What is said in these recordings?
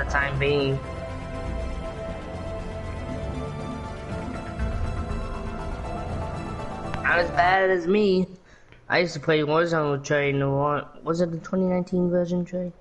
the time being. Not as bad as me. I used to play Warzone with Trey in the one. Was it the 2019 version, Trey?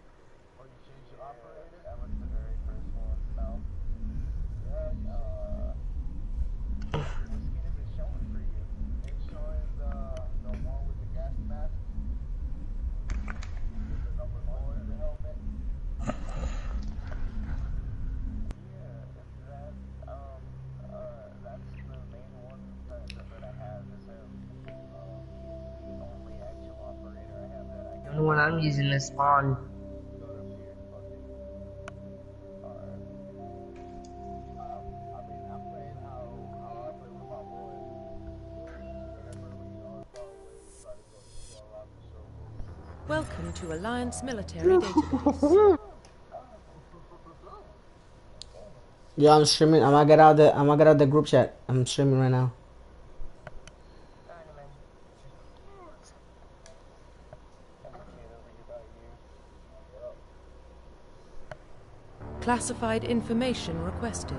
The one I'm using is Spawn. Welcome to Alliance Military Database. Yeah, I'm streaming. I'm gonna get out the group chat. I'm streaming right now. Classified information requested.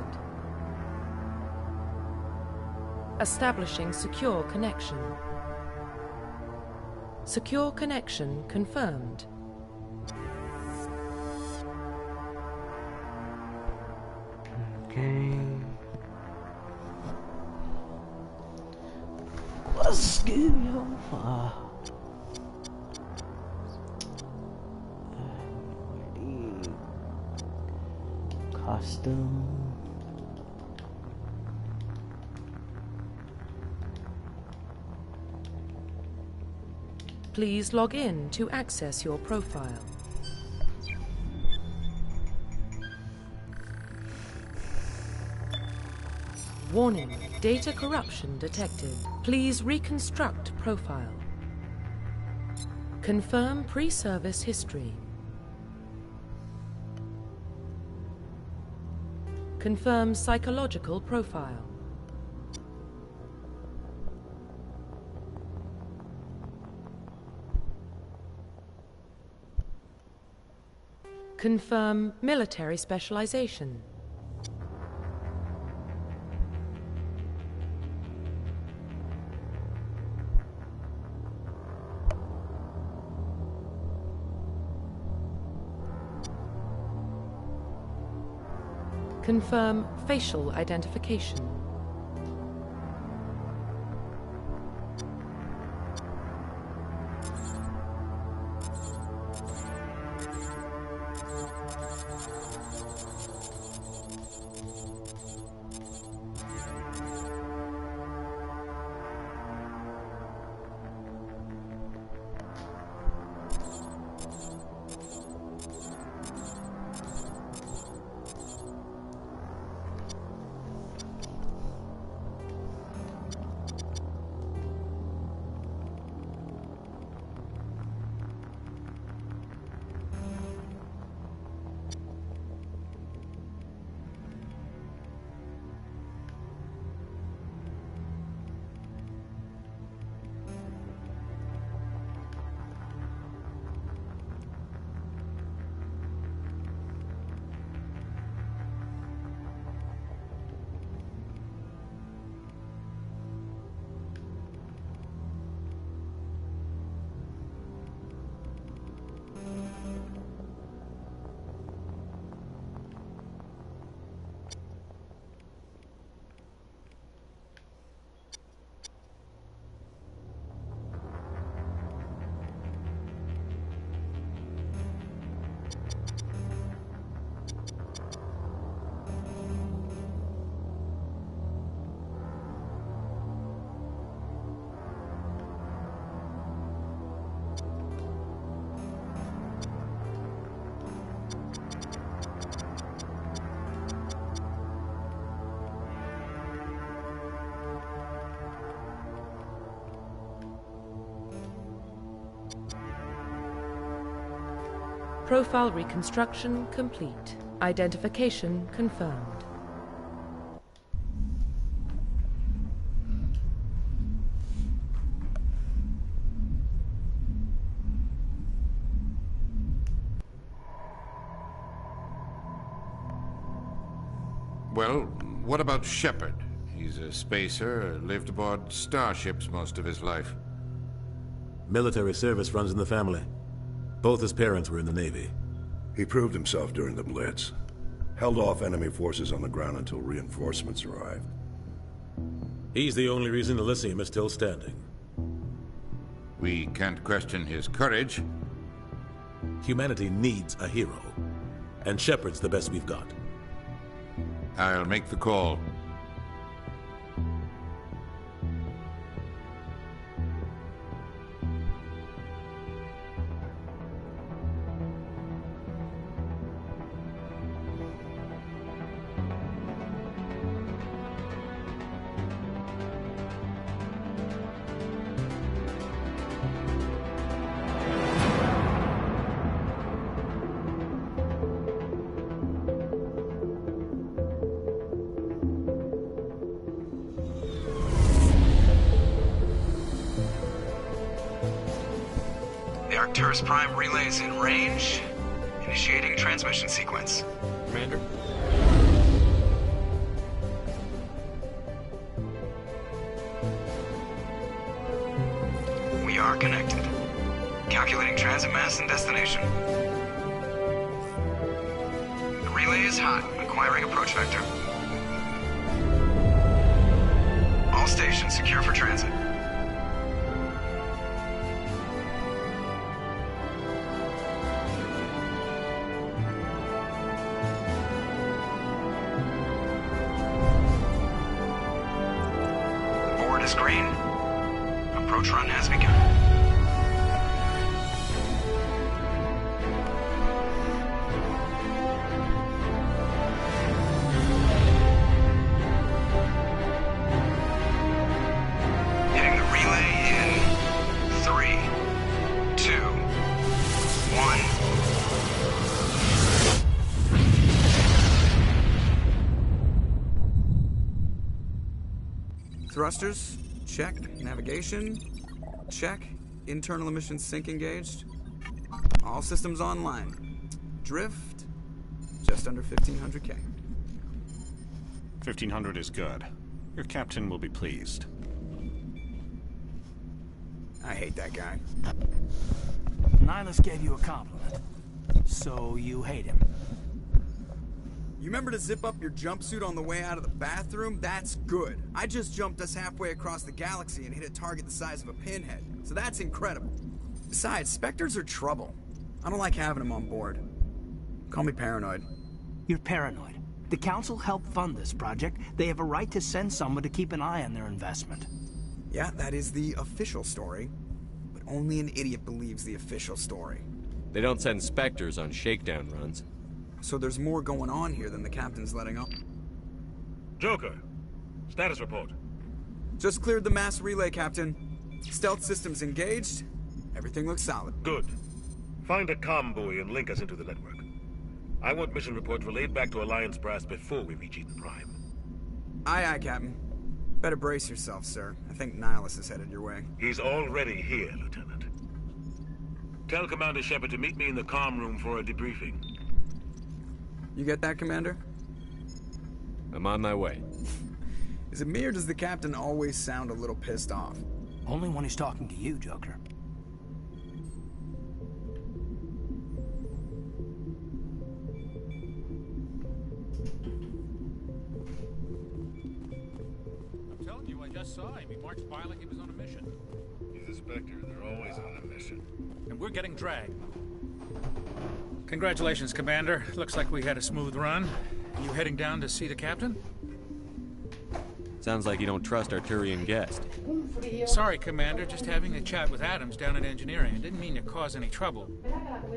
Establishing secure connection. Secure connection confirmed. Okay. Let's go. Costume. Please log in to access your profile. Warning, data corruption detected. Please reconstruct profile. Confirm pre-service history. Confirm psychological profile. Confirm military specialization. Confirm facial identification. Profile reconstruction complete. Identification confirmed. Well, what about Shepard? He's a spacer, lived aboard starships most of his life. Military service runs in the family. Both his parents were in the Navy. He proved himself during the Blitz. Held off enemy forces on the ground until reinforcements arrived. He's the only reason Elysium is still standing. We can't question his courage. Humanity needs a hero. And Shepard's the best we've got. I'll make the call. The Arcturus Prime relay is in range. Initiating transmission sequence. Commander? We are connected. Calculating transit mass and destination. The relay is hot, acquiring approach vector. All stations secure for transit. The board is green. Approach run has begun. Hitting the relay in 3, 2, 1. Thrusters, check. Navigation, check. Internal emissions sync engaged. All systems online. Drift, just under 1500K. 1500 is good. Your captain will be pleased. I hate that guy. Nihilus gave you a compliment. So you hate him. You remember to zip up your jumpsuit on the way out of the bathroom? That's good. I just jumped us halfway across the galaxy and hit a target the size of a pinhead. So that's incredible. Besides, Spectres are trouble. I don't like having them on board. Call me paranoid. You're paranoid. The Council helped fund this project. They have a right to send someone to keep an eye on their investment. Yeah, that is the official story. But only an idiot believes the official story. They don't send Spectres on shakedown runs. So there's more going on here than the captain's letting up. Joker, status report. Just cleared the mass relay, Captain. Stealth systems engaged. Everything looks solid. Good. Find a comm buoy and link us into the network. I want mission reports relayed back to Alliance Brass before we reach Eden Prime. Aye, aye, Captain. Better brace yourself, sir. I think Nihilus is headed your way. He's already here, Lieutenant. Tell Commander Shepard to meet me in the comm room for a debriefing. You get that, Commander? I'm on my way. Is it me or does the captain always sound a little pissed off? Only when he's talking to you, Joker. I'm telling you, I just saw him. He marched by like he was on a mission. He's a Spectre. They're always on a mission. And we're getting dragged. Congratulations, Commander. Looks like we had a smooth run. You heading down to see the captain? Sounds like you don't trust Arturian guest. Sorry, Commander. Just having a chat with Adams down at Engineering. I didn't mean to cause any trouble.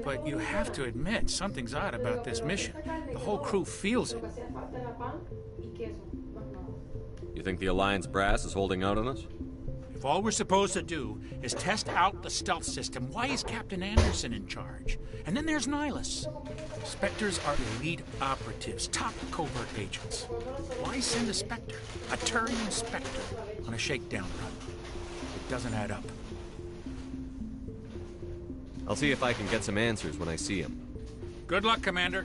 But you have to admit, something's odd about this mission. The whole crew feels it. You think the Alliance Brass is holding out on us? If all we're supposed to do is test out the stealth system, why is Captain Anderson in charge? And then there's Nihilus. Spectres are elite operatives, top covert agents. Why send a Spectre, a Turian Spectre, on a shakedown run? It doesn't add up. I'll see if I can get some answers when I see him. Good luck, Commander.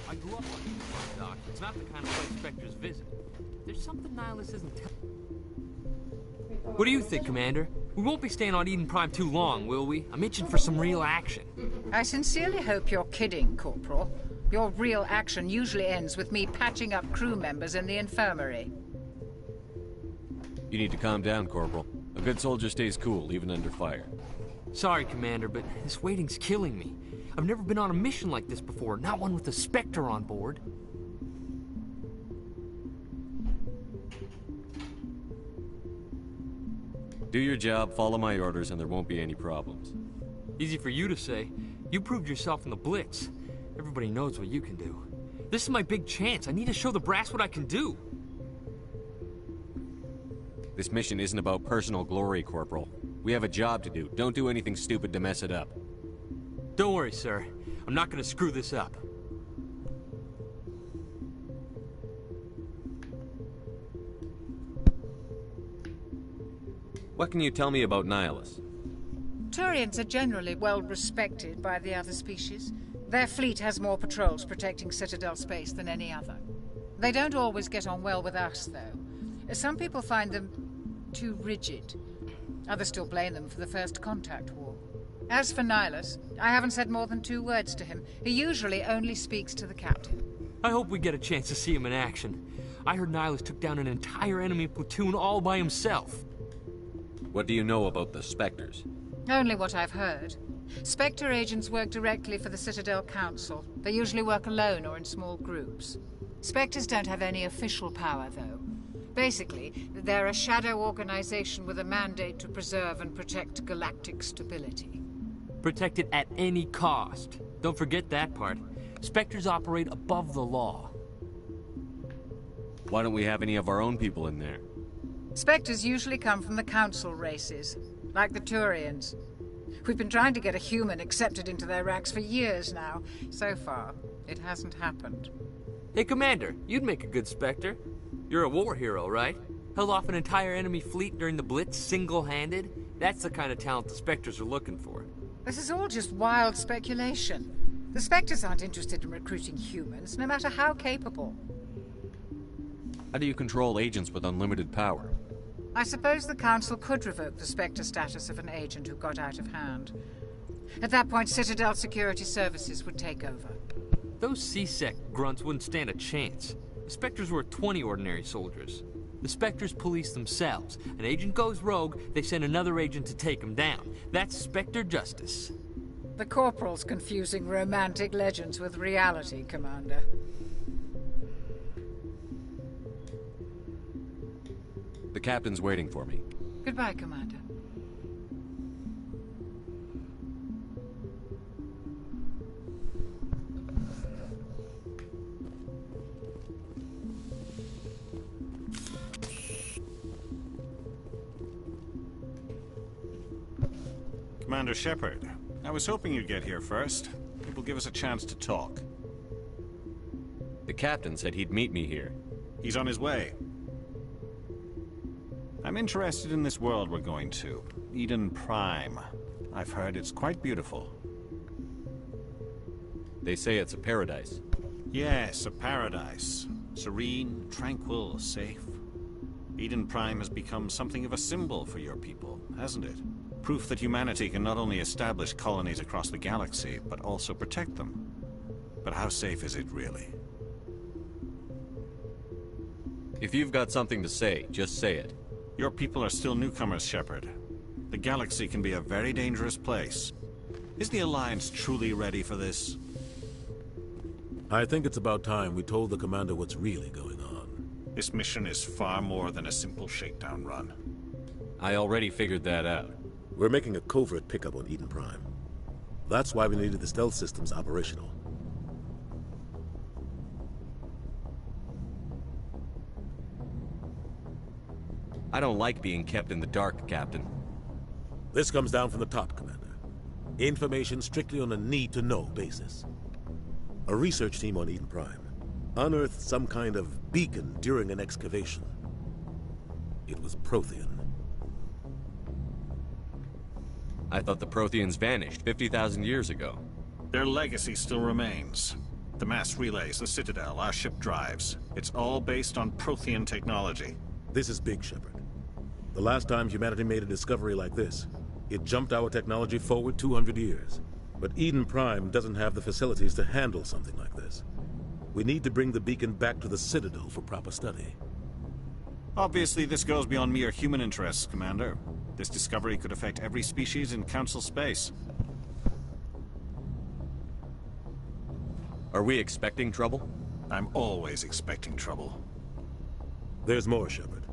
I grew up on Eden Prime, Doc. It's not the kind of place Spectres visit. There's something Nihilus isn't telling. What do you think, Commander? We won't be staying on Eden Prime too long, will we? I'm itching for some real action. I sincerely hope you're kidding, Corporal. Your real action usually ends with me patching up crew members in the infirmary. You need to calm down, Corporal. A good soldier stays cool, even under fire. Sorry, Commander, but this waiting's killing me. I've never been on a mission like this before, not one with a Spectre on board. Do your job, follow my orders, and there won't be any problems. Easy for you to say. You proved yourself in the Blitz. Everybody knows what you can do. This is my big chance. I need to show the brass what I can do. This mission isn't about personal glory, Corporal. We have a job to do. Don't do anything stupid to mess it up. Don't worry, sir. I'm not gonna screw this up. What can you tell me about Nihilus? Turians are generally well respected by the other species. Their fleet has more patrols protecting Citadel space than any other. They don't always get on well with us, though. Some people find them too rigid. Others still blame them for the First Contact War. As for Nihilus, I haven't said more than 2 words to him. He usually only speaks to the captain. I hope we get a chance to see him in action. I heard Nihilus took down an entire enemy platoon all by himself. What do you know about the Spectres? Only what I've heard. Spectre agents work directly for the Citadel Council. They usually work alone or in small groups. Spectres don't have any official power, though. Basically, they're a shadow organization with a mandate to preserve and protect galactic stability. Protect it at any cost. Don't forget that part. Spectres operate above the law. Why don't we have any of our own people in there? Spectres usually come from the Council races, like the Turians. We've been trying to get a human accepted into their ranks for years now. So far, it hasn't happened. Hey, Commander, you'd make a good Spectre. You're a war hero, right? Held off an entire enemy fleet during the Blitz single-handed? That's the kind of talent the Spectres are looking for. This is all just wild speculation. The Spectres aren't interested in recruiting humans, no matter how capable. How do you control agents with unlimited power? I suppose the Council could revoke the Spectre status of an agent who got out of hand. At that point, Citadel Security Services would take over. Those C-Sec grunts wouldn't stand a chance. The Spectres were 20 ordinary soldiers. The Spectres police themselves. An agent goes rogue, they send another agent to take him down. That's Spectre justice. The Corporal's confusing romantic legends with reality, Commander. The captain's waiting for me. Goodbye, Commander. Commander Shepard, I was hoping you'd get here first. It will give us a chance to talk. The captain said he'd meet me here. He's on his way. I'm interested in this world we're going to, Eden Prime. I've heard it's quite beautiful. They say it's a paradise. Yes, a paradise. Serene, tranquil, safe. Eden Prime has become something of a symbol for your people, hasn't it? Proof that humanity can not only establish colonies across the galaxy, but also protect them. But how safe is it really? If you've got something to say, just say it. Your people are still newcomers, Shepard. The galaxy can be a very dangerous place. Is the Alliance truly ready for this? I think it's about time we told the commander what's really going on. This mission is far more than a simple shakedown run. I already figured that out. We're making a covert pickup on Eden Prime. That's why we needed the stealth systems operational. I don't like being kept in the dark, Captain. This comes down from the top, Commander. Information strictly on a need-to-know basis. A research team on Eden Prime unearthed some kind of beacon during an excavation. It was Prothean. I thought the Protheans vanished 50,000 years ago. Their legacy still remains. The mass relays, the Citadel, our ship drives. It's all based on Prothean technology. This is big, Shepard. The last time humanity made a discovery like this, it jumped our technology forward 200 years. But Eden Prime doesn't have the facilities to handle something like this. We need to bring the beacon back to the Citadel for proper study. Obviously, this goes beyond mere human interests, Commander. This discovery could affect every species in Council space. Are we expecting trouble? I'm always expecting trouble. There's more, Shepard.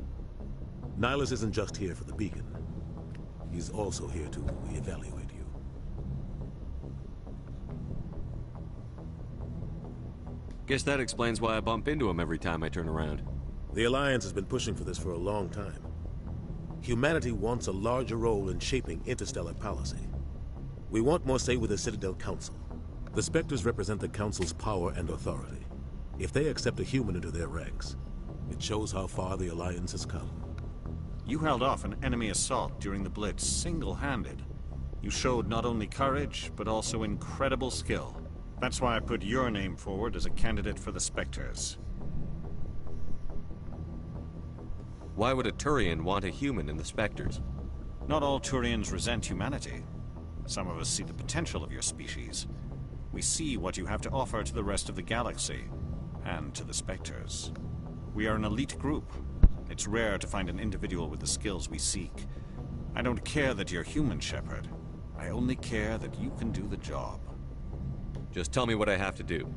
Nihilus isn't just here for the beacon. He's also here to evaluate you. Guess that explains why I bump into him every time I turn around. The Alliance has been pushing for this for a long time. Humanity wants a larger role in shaping interstellar policy. We want more say with the Citadel Council. The Spectres represent the Council's power and authority. If they accept a human into their ranks, it shows how far the Alliance has come. You held off an enemy assault during the Blitz single-handed. You showed not only courage, but also incredible skill. That's why I put your name forward as a candidate for the Spectres. Why would a Turian want a human in the Spectres? Not all Turians resent humanity. Some of us see the potential of your species. We see what you have to offer to the rest of the galaxy, and to the Spectres. We are an elite group. It's rare to find an individual with the skills we seek. I don't care that you're human, Shepard. I only care that you can do the job. Just tell me what I have to do.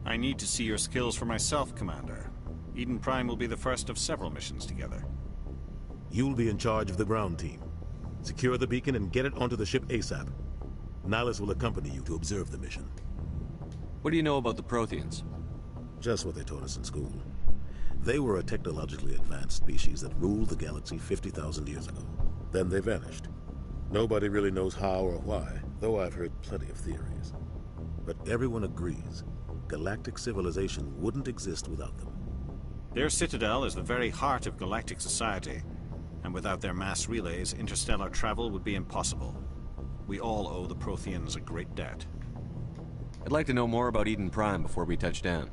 I need to see your skills for myself, Commander. Eden Prime will be the first of several missions together. You'll be in charge of the ground team. Secure the beacon and get it onto the ship ASAP. Nihilus will accompany you to observe the mission. What do you know about the Protheans? Just what they taught us in school. They were a technologically advanced species that ruled the galaxy 50,000 years ago. Then they vanished. Nobody really knows how or why, though I've heard plenty of theories. But everyone agrees, galactic civilization wouldn't exist without them. Their citadel is the very heart of galactic society, and without their mass relays, interstellar travel would be impossible. We all owe the Protheans a great debt. I'd like to know more about Eden Prime before we touch down.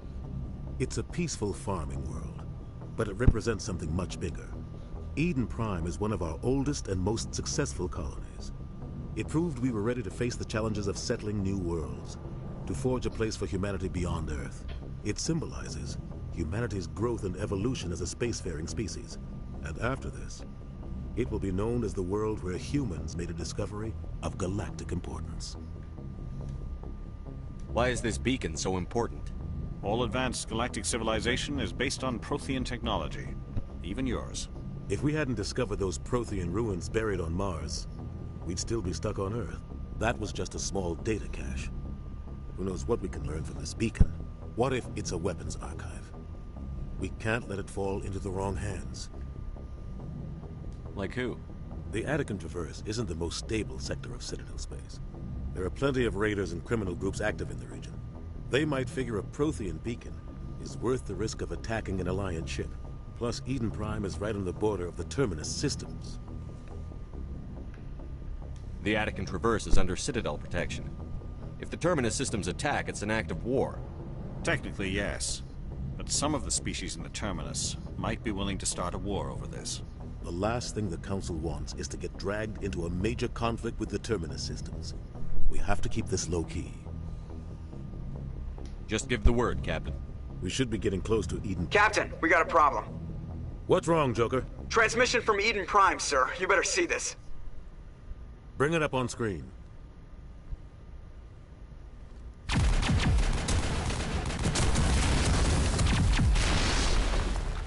It's a peaceful farming world, but it represents something much bigger. Eden Prime is one of our oldest and most successful colonies. It proved we were ready to face the challenges of settling new worlds, to forge a place for humanity beyond Earth. It symbolizes humanity's growth and evolution as a spacefaring species. And after this, it will be known as the world where humans made a discovery of galactic importance. Why is this beacon so important? All advanced galactic civilization is based on Prothean technology, even yours. If we hadn't discovered those Prothean ruins buried on Mars, we'd still be stuck on Earth. That was just a small data cache. Who knows what we can learn from this beacon? What if it's a weapons archive? We can't let it fall into the wrong hands. Like who? The Attican Traverse isn't the most stable sector of Citadel space. There are plenty of raiders and criminal groups active in the region. They might figure a Prothean beacon is worth the risk of attacking an Alliance ship. Plus, Eden Prime is right on the border of the Terminus systems. The Attican Traverse is under Citadel protection. If the Terminus systems attack, it's an act of war. Technically, yes. But some of the species in the Terminus might be willing to start a war over this. The last thing the Council wants is to get dragged into a major conflict with the Terminus systems. We have to keep this low-key. Just give the word, Captain. We should be getting close to Eden. Captain, we got a problem. What's wrong, Joker? Transmission from Eden Prime, sir. You better see this. Bring it up on screen.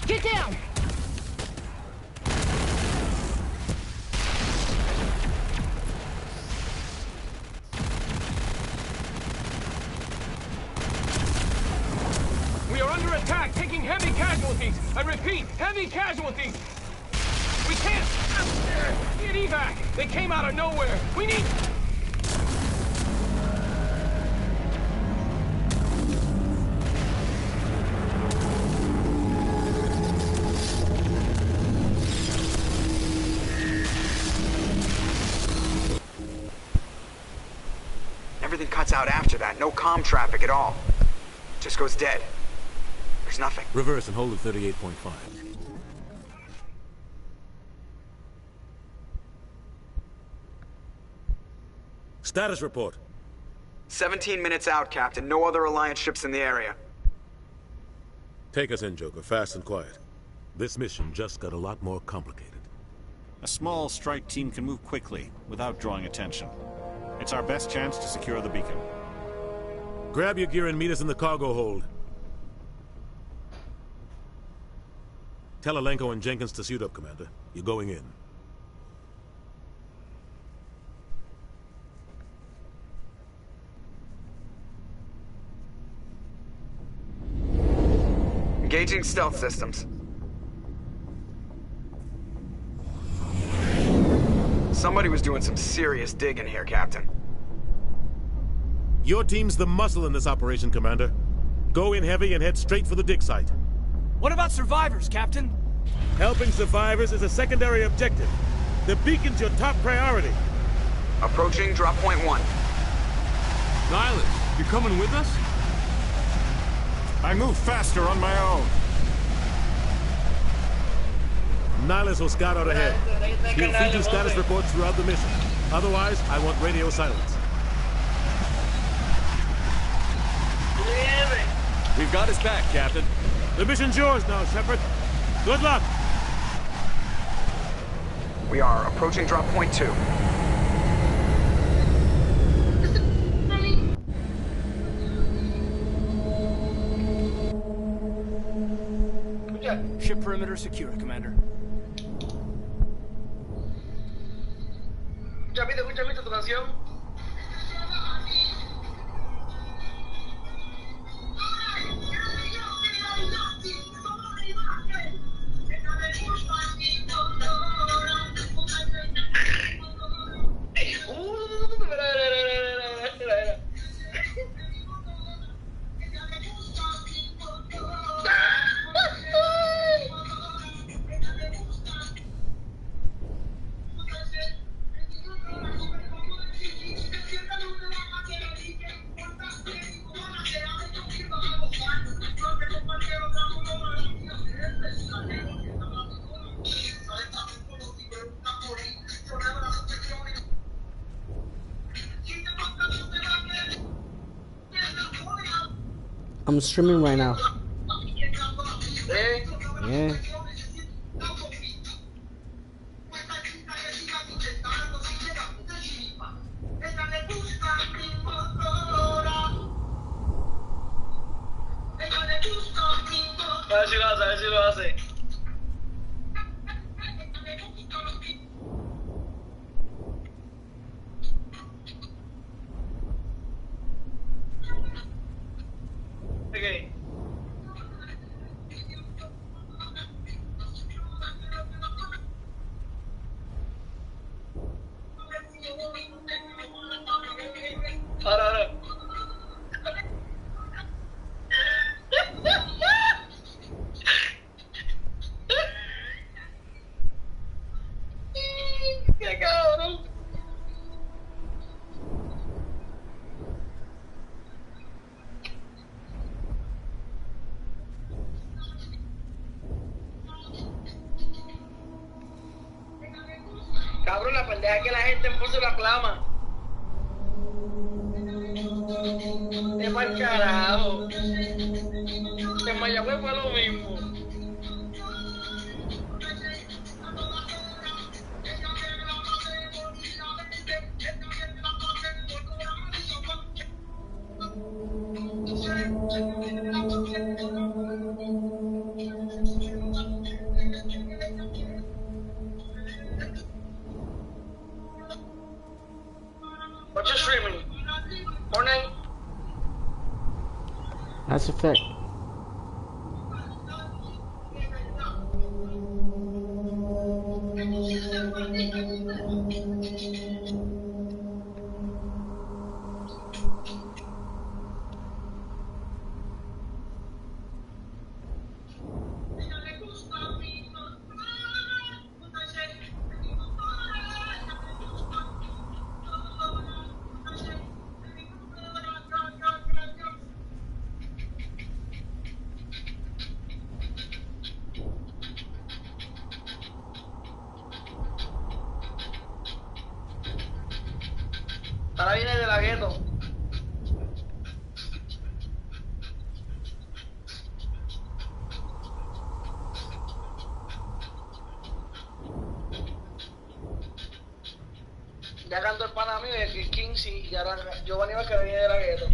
Get down! We are under attack, taking heavy casualties. I repeat, heavy casualties. We can't get evac. They came out of nowhere. We need... Everything cuts out after that. No comm traffic at all. Just goes dead. There's nothing. Reverse and hold at 38.5. Status report. 17 minutes out, Captain. No other Alliance ships in the area. Take us in, Joker, fast and quiet. This mission just got a lot more complicated. A small strike team can move quickly, without drawing attention. It's our best chance to secure the beacon. Grab your gear and meet us in the cargo hold. Tell Alenko and Jenkins to suit up, Commander. You're going in. Engaging stealth systems. Somebody was doing some serious digging here, Captain. Your team's the muscle in this operation, Commander. Go in heavy and head straight for the dig site. What about survivors, Captain? Helping survivors is a secondary objective. The beacon's your top priority. Approaching drop point 1. Nihilus, you're coming with us? I move faster on my own. Nihilus will scout out ahead. He'll feed you status reports throughout the mission. Otherwise, I want radio silence. We've got his back, Captain. The mission's yours now, Shepard. Good luck. We are approaching drop point 2. Ship perimeter secure, Commander. ¿Escuchaste tu canción? I'm streaming right now. Yeah. A ver si lo hace. Okay. Ahora. ¡Qué cabrón! Cabrón, la pendeja que la gente puso la clama. De mal carajo. En Mayagüez fue lo mismo. What's your streaming? Fortnite? That's a fact. Ahora viene de la gueto. Ya cantó el pana mío, el Kinsey, y ahora Giovanni va que viene de la gueto.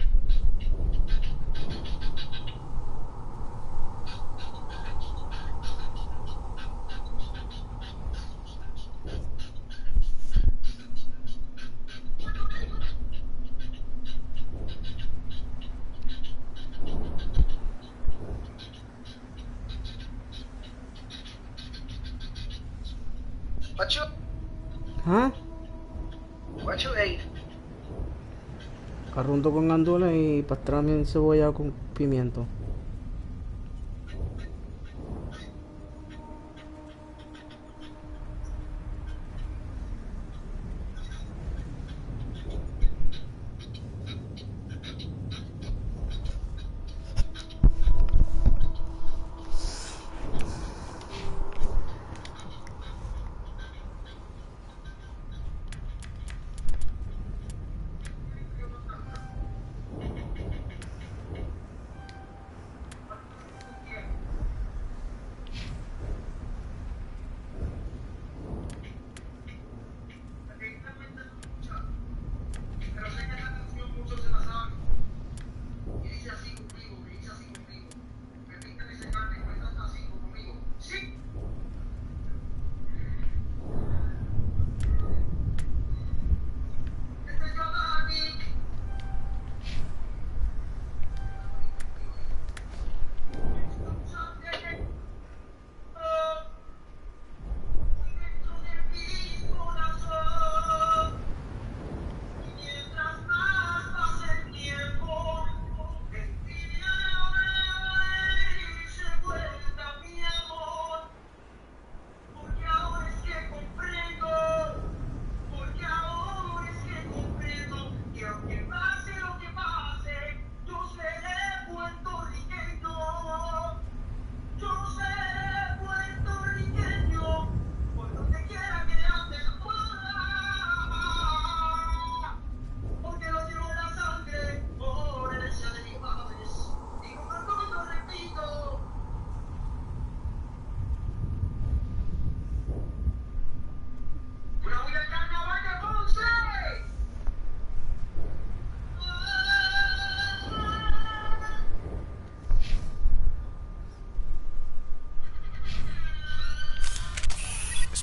What you? ¿Ah? What you ate? Carrundo con gandules y pastrami en cebolla con pimiento.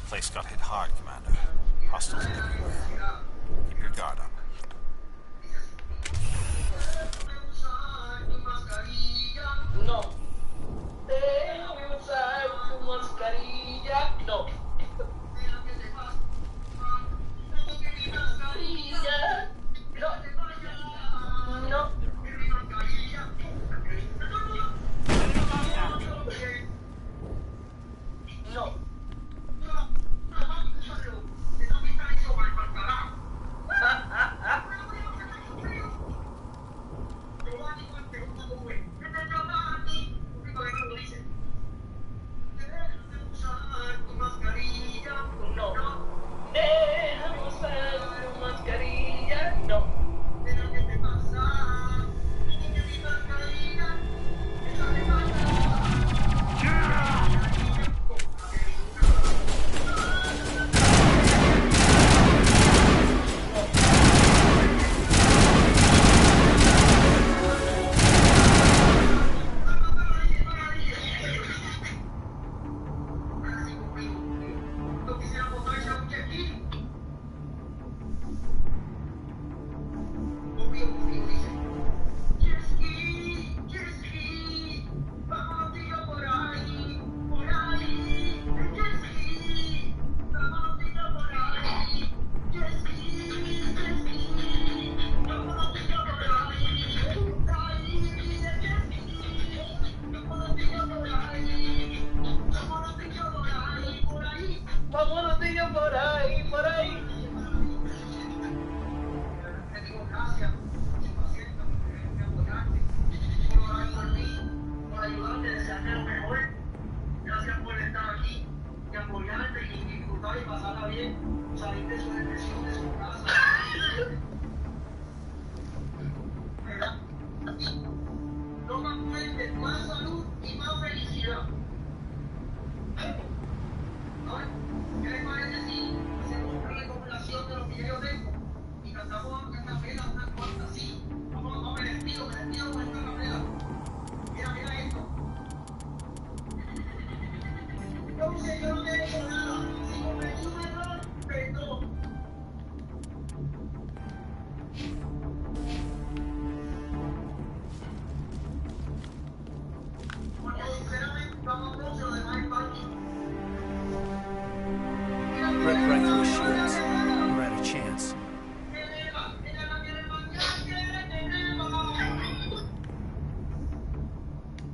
Place got hit hard, Commander. Hostiles everywhere. Keep your guard up. No. Déjame usar tu mascarilla. No. No. No. No.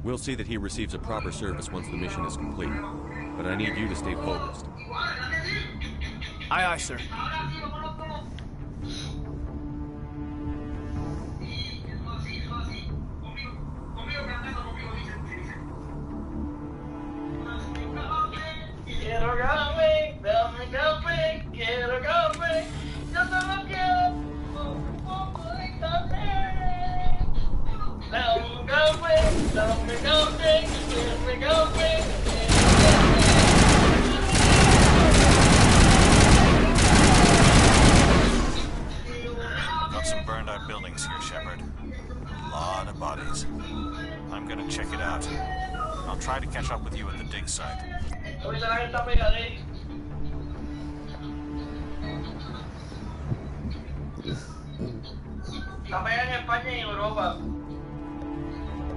We'll see that he receives a proper service once the mission is complete. But I need you to stay focused. Aye, aye, sir. Quiero café, dame café, quiero café, yo solo quiero un poco de café. Dame café, dame café, quiero café. Got some burned out buildings here, Shepard. A lot of bodies. I'm gonna check it out. I'll try to catch up with you at the dig site. Está pegada en España y en Europa.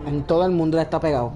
En todo el mundo está pegado.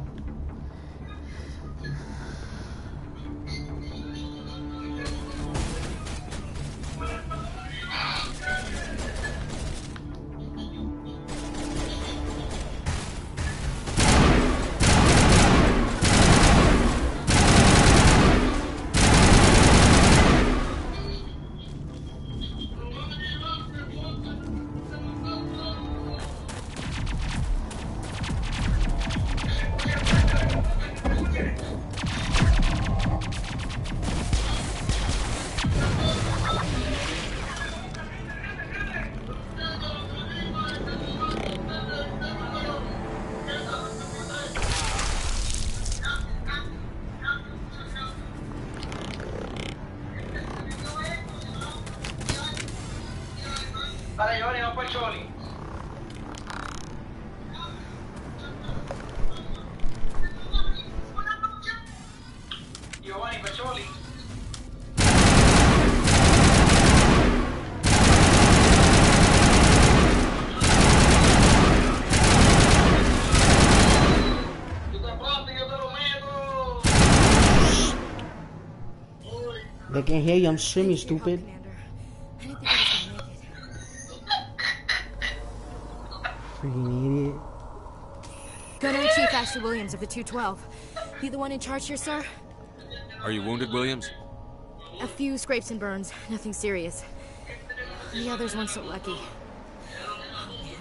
Dale, Giovanni, vamos por Choli. Giovanni, por Choli. They can't hear you. I'm streaming, stupid. Freaking idiot. Gunner Chief Ashley Williams of the 212. You the one in charge here, sir? Are you wounded, Williams? A few scrapes and burns. Nothing serious. The others weren't so lucky. Oh, man.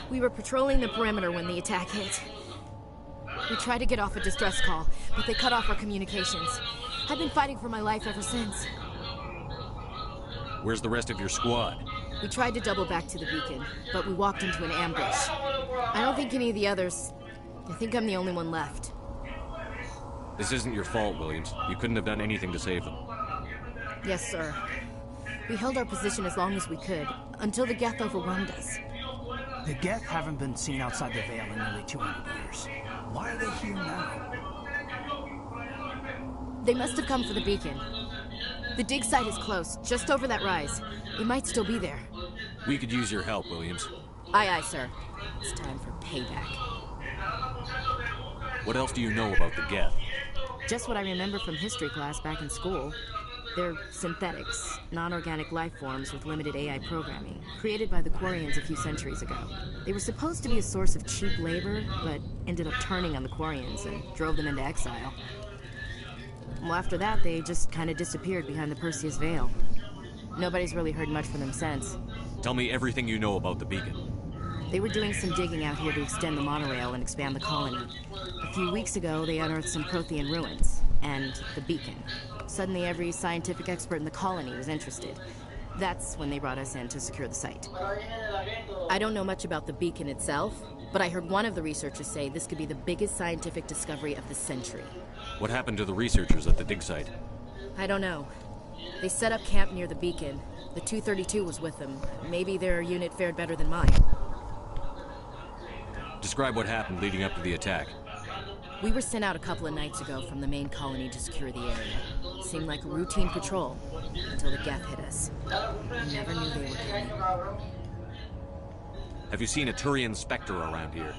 We were patrolling the perimeter when the attack hit. We tried to get off a distress call, but they cut off our communications. I've been fighting for my life ever since. Where's the rest of your squad? We tried to double back to the beacon, but we walked into an ambush. I don't think any of the others... I think I'm the only one left. This isn't your fault, Williams. You couldn't have done anything to save them. Yes, sir. We held our position as long as we could, until the Geth overwhelmed us. The Geth haven't been seen outside the Veil in nearly 200 years. Why are they here now? They must have come for the beacon. The dig site is close, just over that rise. It might still be there. We could use your help, Williams. Aye, aye, sir. It's time for payback. What else do you know about the Geth? Just what I remember from history class back in school. They're synthetics, non-organic life forms with limited AI programming, created by the Quarians a few centuries ago. They were supposed to be a source of cheap labor, but ended up turning on the Quarians and drove them into exile. Well, after that, they just kind of disappeared behind the Perseus Veil. Nobody's really heard much from them since. Tell me everything you know about the beacon. They were doing some digging out here to extend the monorail and expand the colony. A few weeks ago, they unearthed some Prothean ruins, and the beacon. Suddenly, every scientific expert in the colony was interested. That's when they brought us in to secure the site. I don't know much about the beacon itself, but I heard one of the researchers say this could be the biggest scientific discovery of the century. What happened to the researchers at the dig site? I don't know. They set up camp near the beacon. The 232 was with them. Maybe their unit fared better than mine. Describe what happened leading up to the attack. We were sent out a couple of nights ago from the main colony to secure the area. Seemed like a routine patrol, until the Geth hit us. We never knew they were coming. Have you seen a Turian Spectre around here?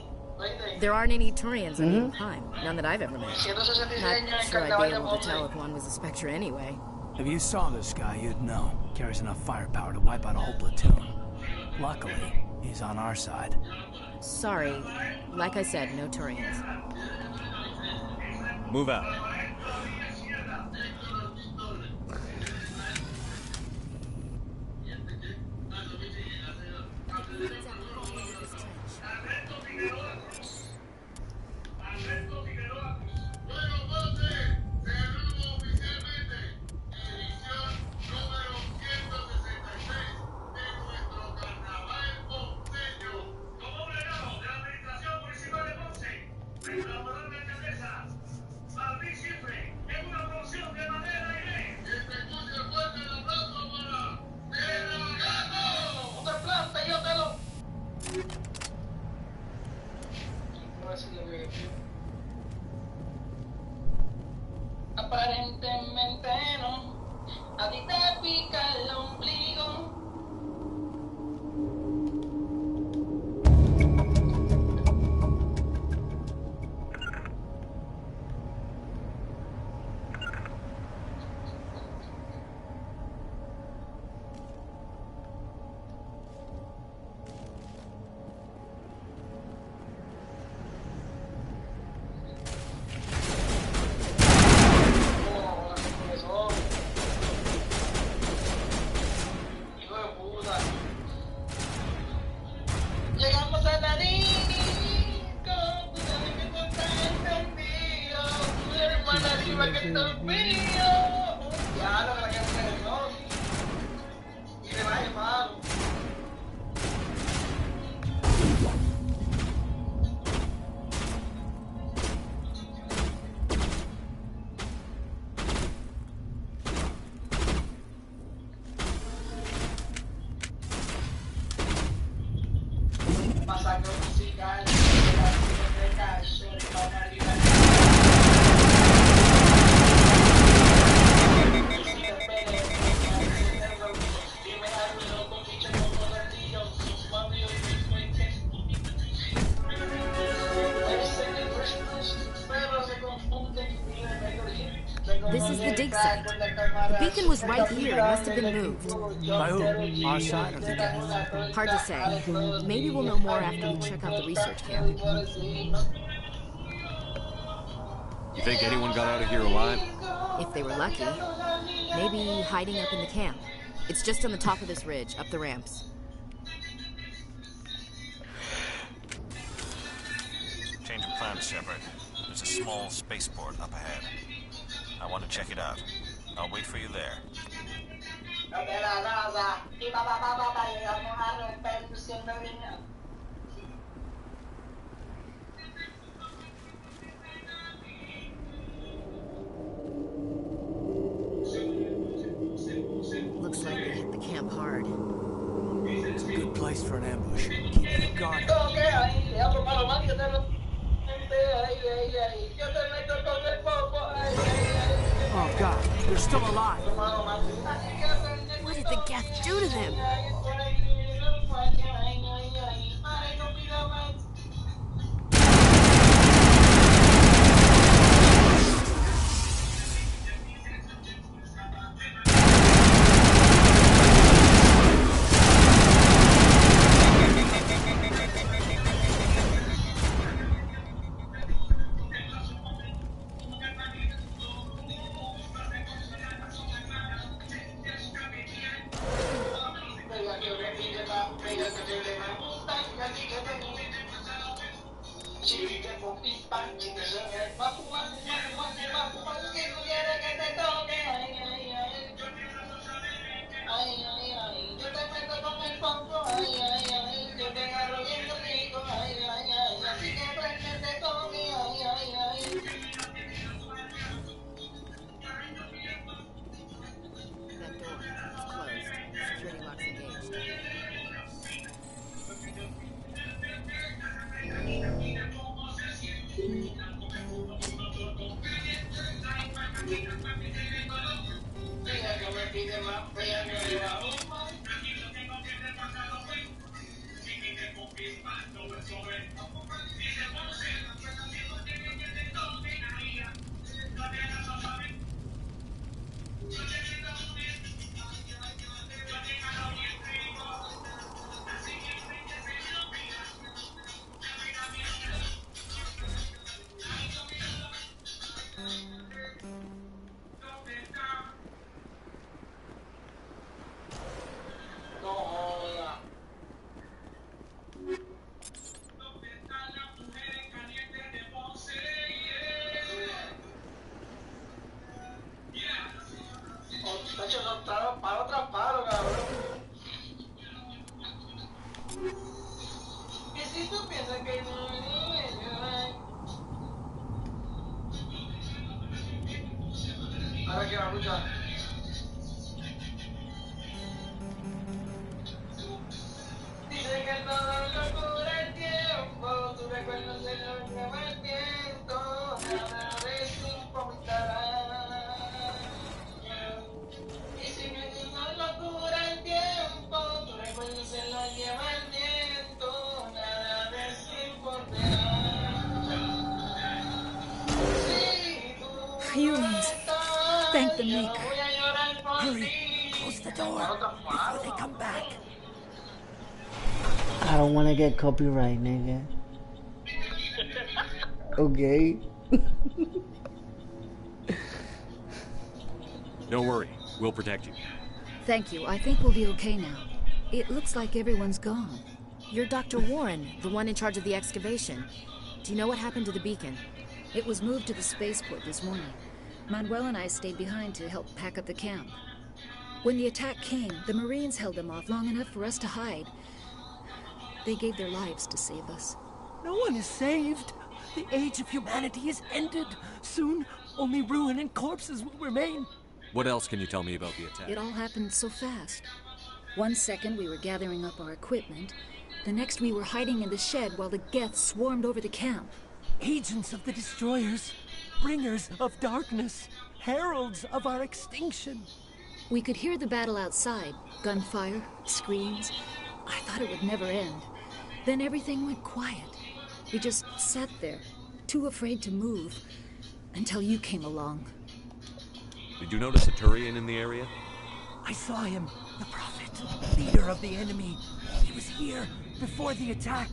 There aren't any Turians on Eden Prime. None that I've ever met. Not sure I'd be able to tell if one was a Spectre anyway. If you saw this guy, you'd know. Carries enough firepower to wipe out a whole platoon. Luckily, he's on our side. Sorry. Like I said, no Turians. Move out. Aparentemente no, a ti te pica el ombligo. Llegamos a la disco, tú sabes que tú estás encendido, tú eres más arriba que todo mío. Ya, lo que la que hace no. Y le va a llamar. Masacre musical, de calle, para arriba. This is the dig site. The beacon was right here. It must have been moved. By who? Our side or the Geth? Hard to say. Maybe we'll know more after we check out the research camp. You think anyone got out of here alive? If they were lucky. Maybe hiding up in the camp. It's just on the top of this ridge, up the ramps. Change of plans, Shepard. There's a small spaceport up ahead. I want to check it out. I'll wait for you there. Looks like they hit the camp hard. It's a good place for an ambush. Keep it guarded. Oh God, they're still alive. What did the Geth do to them? Ahora que va a escuchar. Dice que todo locura el tiempo, tu recuerdo se lo lleva el viento, nada de eso importará. Dice que todo locura el tiempo, tu recuerdo se lo lleva el viento, nada de eso importará. Humans, thank the Maker. Hurry, close the door before they come back. I don't want to get copyright, nigga. Okay. Don't worry, we'll protect you. Thank you. I think we'll be okay now. It looks like everyone's gone. You're Dr. Warren, the one in charge of the excavation. Do you know what happened to the beacon? It was moved to the spaceport this morning. Manuel and I stayed behind to help pack up the camp. When the attack came, the Marines held them off long enough for us to hide. They gave their lives to save us. No one is saved. The age of humanity is ended. Soon, only ruin and corpses will remain. What else can you tell me about the attack? It all happened so fast. 1 second we were gathering up our equipment. The next we were hiding in the shed while the Geth swarmed over the camp. Agents of the destroyers, bringers of darkness, heralds of our extinction. We could hear the battle outside. Gunfire, screams. I thought it would never end. Then everything went quiet. We just sat there, too afraid to move, until you came along. Did you notice a Turian in the area? I saw him, the Prophet, leader of the enemy. He was here before the attack.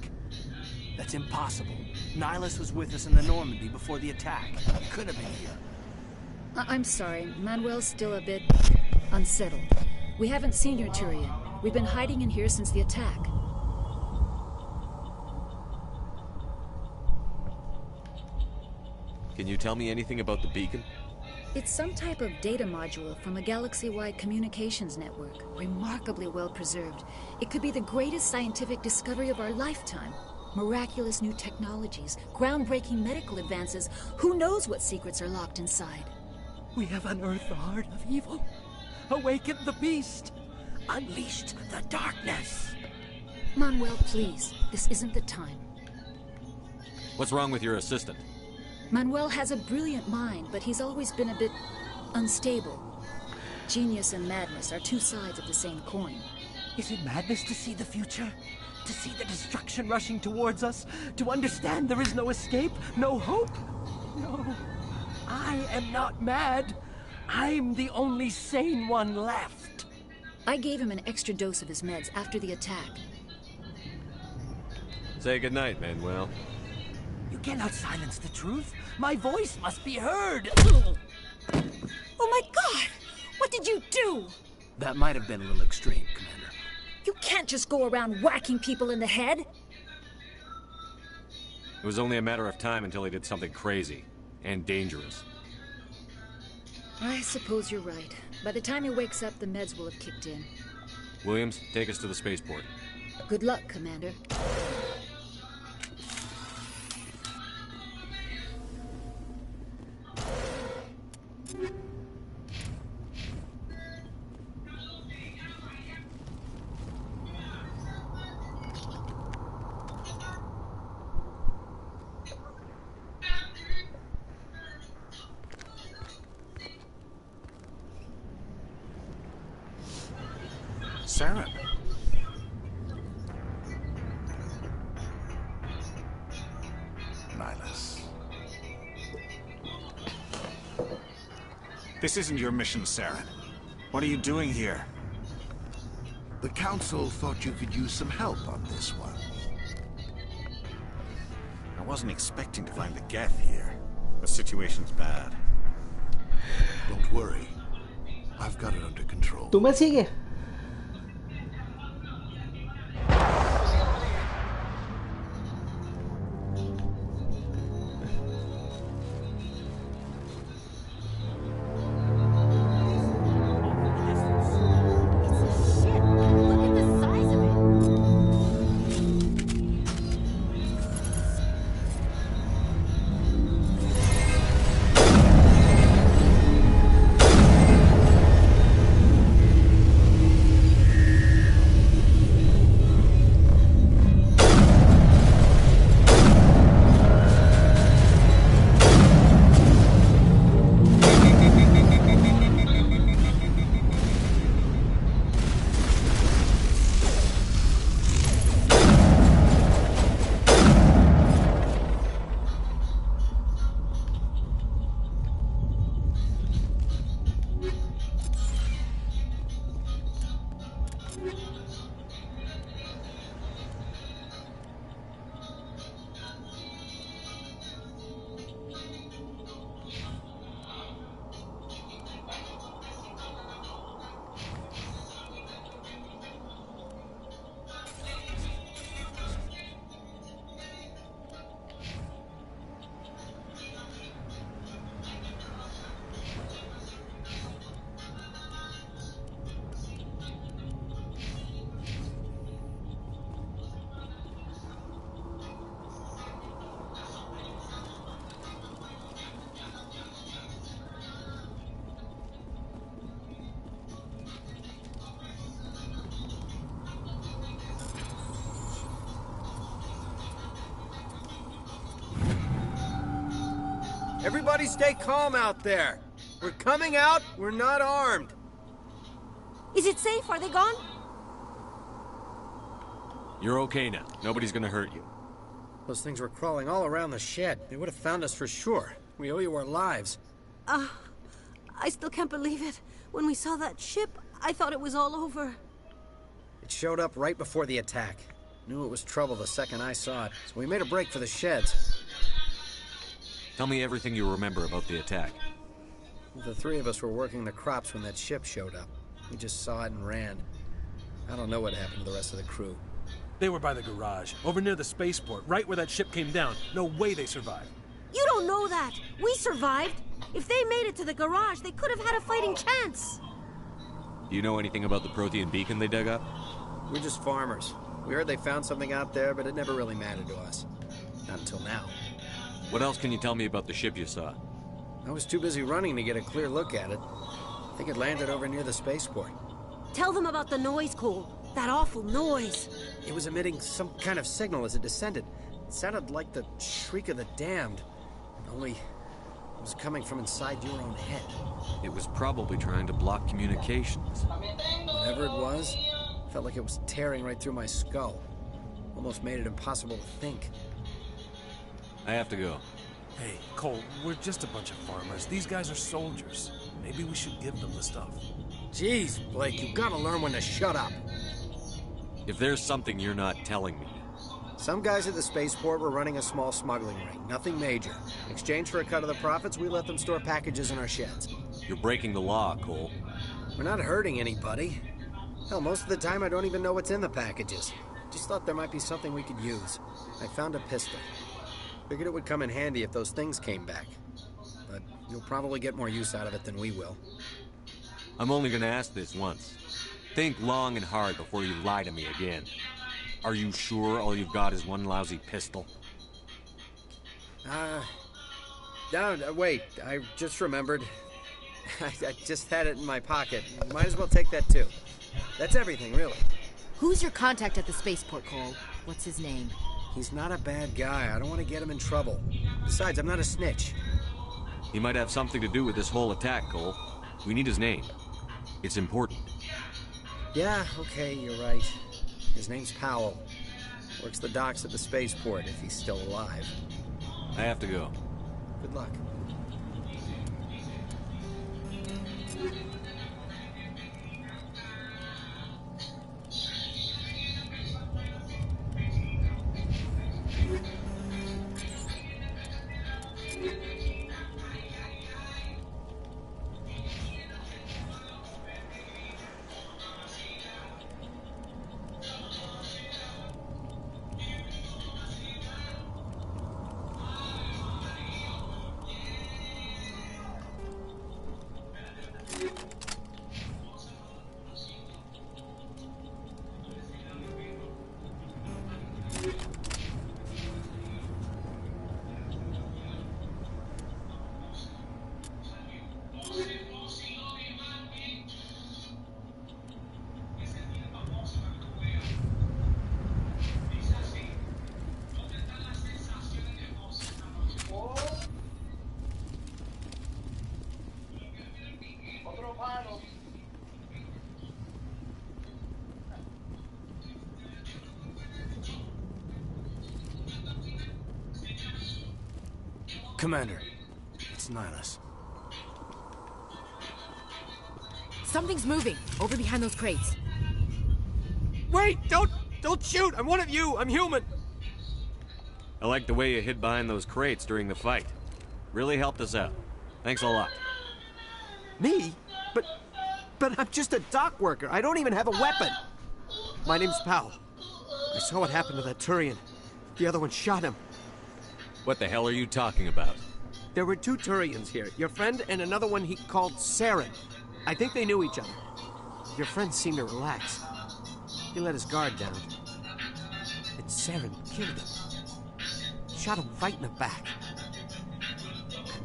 That's impossible. Nihilus was with us in the Normandy before the attack. He could have been here. I'm sorry. Manuel's still a bit unsettled. We haven't seen your Turian. We've been hiding in here since the attack. Can you tell me anything about the beacon? It's some type of data module from a galaxy-wide communications network. Remarkably well preserved. It could be the greatest scientific discovery of our lifetime. Miraculous new technologies, groundbreaking medical advances. Who knows what secrets are locked inside? We have unearthed the heart of evil, awakened the beast, unleashed the darkness. Manuel, please. This isn't the time. What's wrong with your assistant? Manuel has a brilliant mind, but he's always been a bit unstable. Genius and madness are two sides of the same coin. Is it madness to see the future? To see the destruction rushing towards us? To understand there is no escape? No hope? No. I am not mad. I'm the only sane one left. I gave him an extra dose of his meds after the attack. Say goodnight, Manuel. You cannot silence the truth. My voice must be heard. Oh my God! What did you do? That might have been a little extreme, Commander. You can't just go around whacking people in the head. It was only a matter of time until he did something crazy and dangerous. I suppose you're right. By the time he wakes up, the meds will have kicked in. Williams, take us to the spaceport. Good luck, Commander. Saren. Nihilus. This isn't your mission, Saren. What are you doing here? The Council thought you could use some help on this one. I wasn't expecting to find the Geth here. The situation's bad. Don't worry. I've got it under control. ¿Tú me sigues? Everybody stay calm out there. We're coming out, we're not armed. Is it safe? Are they gone? You're okay now. Nobody's gonna hurt you. Those things were crawling all around the shed. They would have found us for sure. We owe you our lives. I still can't believe it. When we saw that ship, I thought it was all over. It showed up right before the attack. Knew it was trouble the second I saw it, so we made a break for the sheds. Tell me everything you remember about the attack. The three of us were working the crops when that ship showed up. We just saw it and ran. I don't know what happened to the rest of the crew. They were by the garage, over near the spaceport, right where that ship came down. No way they survived. You don't know that. We survived. If they made it to the garage, they could have had a fighting chance. Do you know anything about the Prothean beacon they dug up? We're just farmers. We heard they found something out there, but it never really mattered to us. Not until now. What else can you tell me about the ship you saw? I was too busy running to get a clear look at it. I think it landed over near the spaceport. Tell them about the noise, Cole. That awful noise. It was emitting some kind of signal as it descended. It sounded like the shriek of the damned. Only it was coming from inside your own head. It was probably trying to block communications. Whatever it was, felt like it was tearing right through my skull. Almost made it impossible to think. I have to go. Hey, Cole, we're just a bunch of farmers. These guys are soldiers. Maybe we should give them the stuff. Jeez, Blake, you gotta learn when to shut up. If there's something you're not telling me. Some guys at the spaceport were running a small smuggling ring. Nothing major. In exchange for a cut of the profits, we let them store packages in our sheds. You're breaking the law, Cole. We're not hurting anybody. Hell, most of the time I don't even know what's in the packages. Just thought there might be something we could use. I found a pistol. Figured it would come in handy if those things came back. But you'll probably get more use out of it than we will. I'm only gonna ask this once. Think long and hard before you lie to me again. Are you sure all you've got is one lousy pistol? Wait, I just remembered. I just had it in my pocket. Might as well take that too. That's everything, really. Who's your contact at the spaceport, Cole? What's his name? He's not a bad guy. I don't want to get him in trouble. Besides, I'm not a snitch. He might have something to do with this whole attack, Cole. We need his name. It's important. Yeah, okay, you're right. His name's Powell. Works the docks at the spaceport, if he's still alive. I have to go. Good luck. Commander, it's Nihilus. Something's moving, over behind those crates. Wait! Don't shoot! I'm one of you! I'm human! I like the way you hid behind those crates during the fight. Really helped us out. Thanks a lot. Me? But I'm just a dock worker. I don't even have a weapon. My name's Powell. I saw what happened to that Turian. The other one shot him. What the hell are you talking about? There were two Turians here. Your friend and another one he called Saren. I think they knew each other. Your friend seemed to relax. He let his guard down. And Saren killed him. Shot him right in the back.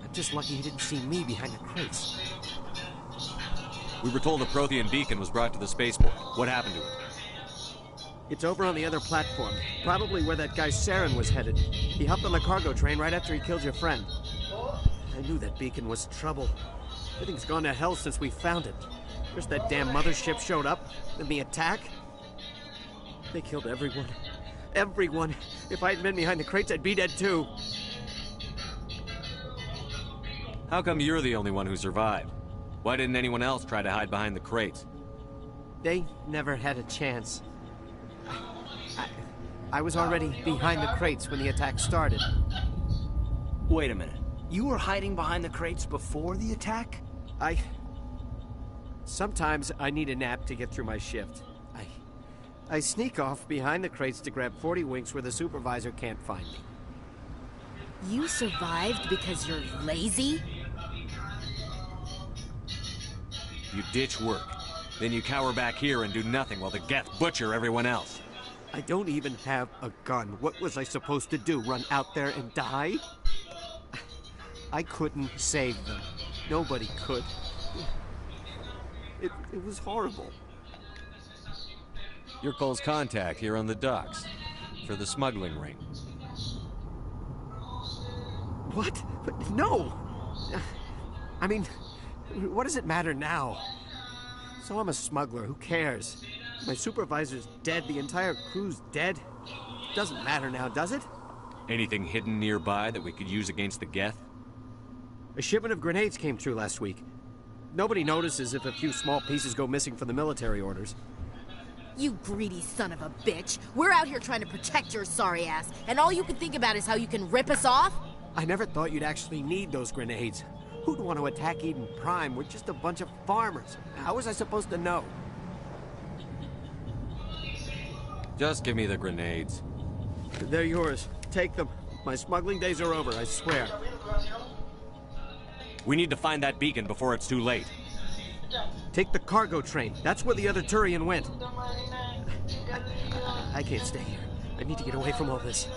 I'm just lucky he didn't see me behind the crates. We were told the Prothean beacon was brought to the spaceport. What happened to it? It's over on the other platform. Probably where that guy Saren was headed. He hopped on the cargo train right after he killed your friend. I knew that beacon was trouble. Everything's gone to hell since we found it. First that damn mothership showed up, then the attack. They killed everyone. Everyone. If I hadn't been behind the crates, I'd be dead too. How come you're the only one who survived? Why didn't anyone else try to hide behind the crates? They never had a chance. I was already behind the crates when the attack started. Wait a minute. You were hiding behind the crates before the attack? Sometimes I need a nap to get through my shift. I sneak off behind the crates to grab 40 winks where the supervisor can't find me. You survived because you're lazy? You ditch work. Then you cower back here and do nothing while the Geth butcher everyone else. I don't even have a gun. What was I supposed to do? Run out there and die? I couldn't save them. Nobody could. It was horrible. You're Cole's contact here on the docks. For the smuggling ring. What? But no! I mean, what does it matter now? So I'm a smuggler, who cares? My supervisor's dead, the entire crew's dead. Doesn't matter now, does it? Anything hidden nearby that we could use against the Geth? A shipment of grenades came through last week. Nobody notices if a few small pieces go missing from the military orders. You greedy son of a bitch. We're out here trying to protect your sorry ass, and all you can think about is how you can rip us off? I never thought you'd actually need those grenades. Who'd want to attack Eden Prime? We're just a bunch of farmers. How was I supposed to know? Just give me the grenades. They're yours. Take them. My smuggling days are over, I swear. We need to find that beacon before it's too late. Take the cargo train. That's where the other Turian went. I can't stay here. I need to get away from all this.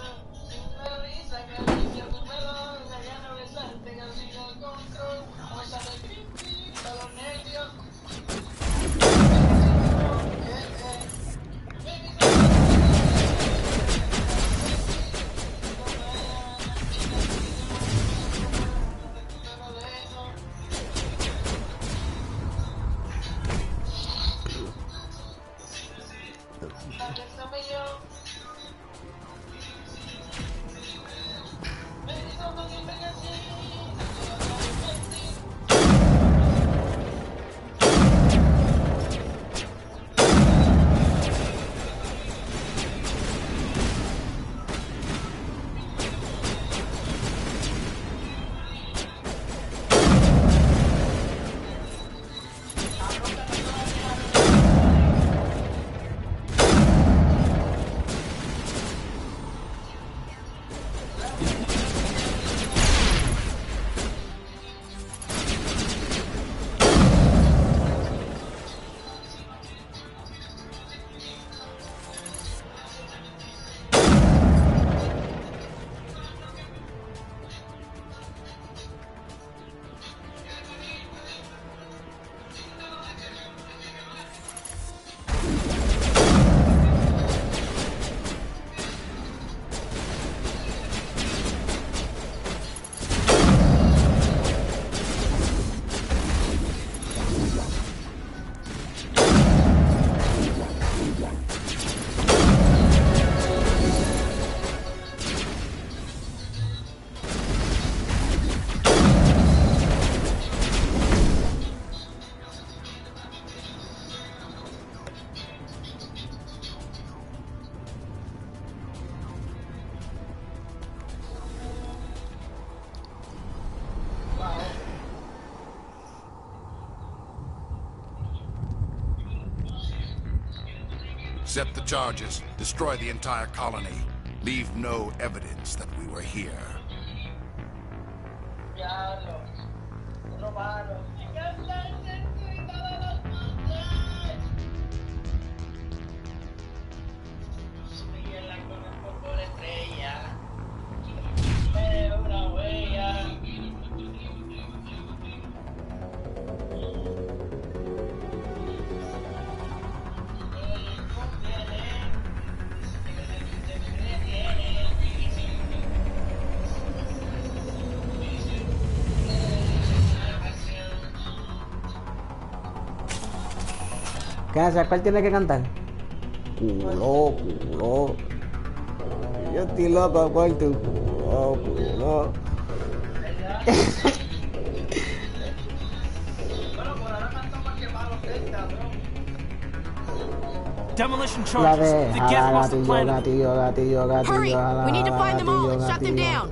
Set the charges. Destroy the entire colony. Leave no evidence that we were here. ¿Qué? ¿Cuál tiene que cantar? Culo, culo. Yo estoy loco por tu culo, culo. Demolition La charges. de The Geth must have gatillo, planted. gatillo, gatillo, gatillo. Hurry! We need to find them all and shut them gatillo. down.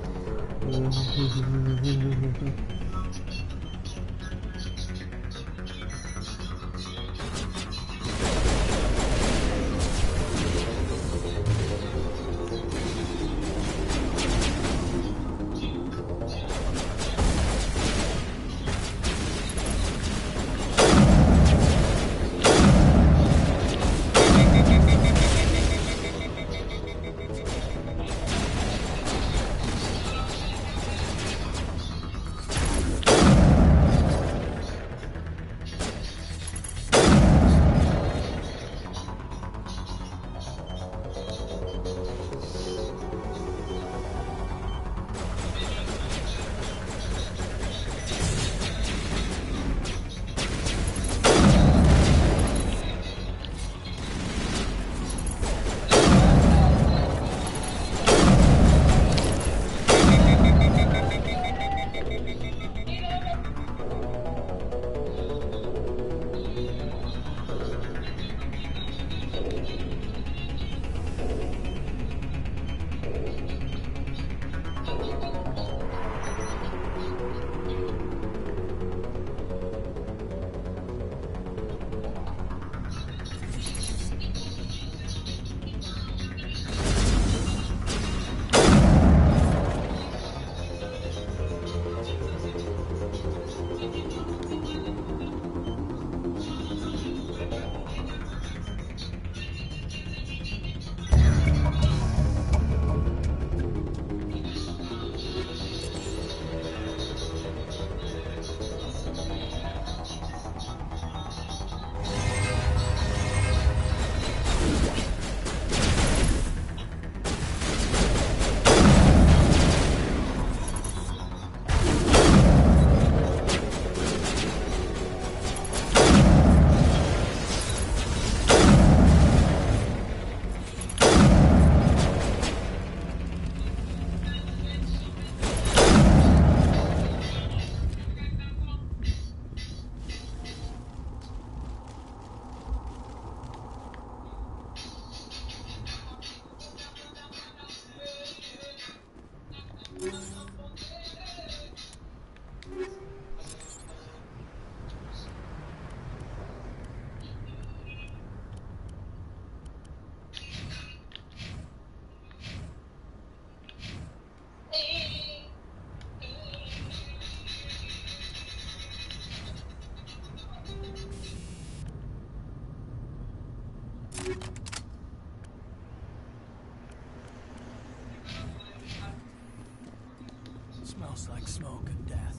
Smells like smoke and death.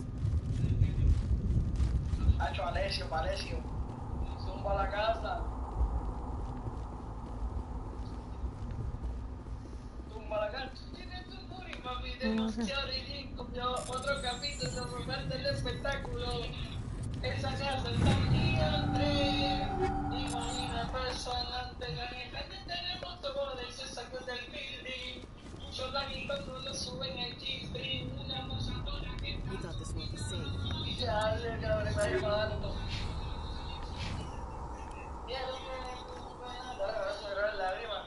Hacho, Alessio, zumba la casa. Zumba la casa. Tienes tu puri, mami, demasiado ridículo. Otro capítulo, romerte el espectáculo. Esa casa está gigante. Imagina personante, tenemos todo de ese saco del building. Yo la vi cuando lo suben al G-Stream. Una mosadora que... We thought this one was safe. Ya, le está llamando. La arriba.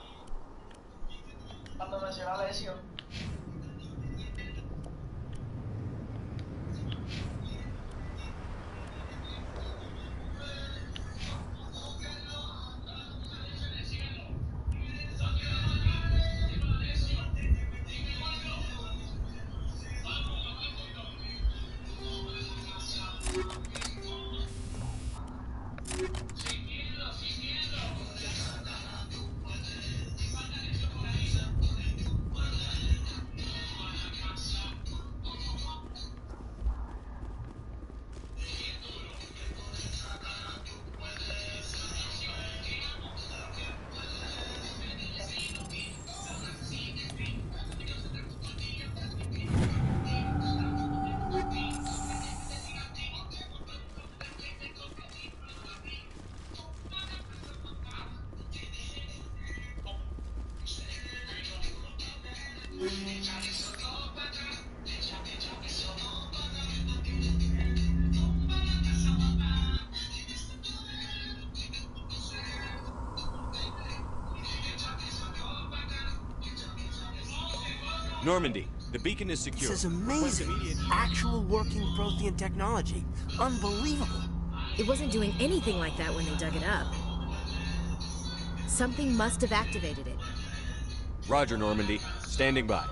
Cuando mencionó a Alessio. Normandy, the beacon is secure. This is amazing. Actual working Prothean technology. Unbelievable. It wasn't doing anything like that when they dug it up. Something must have activated it. Roger, Normandy. Standing by.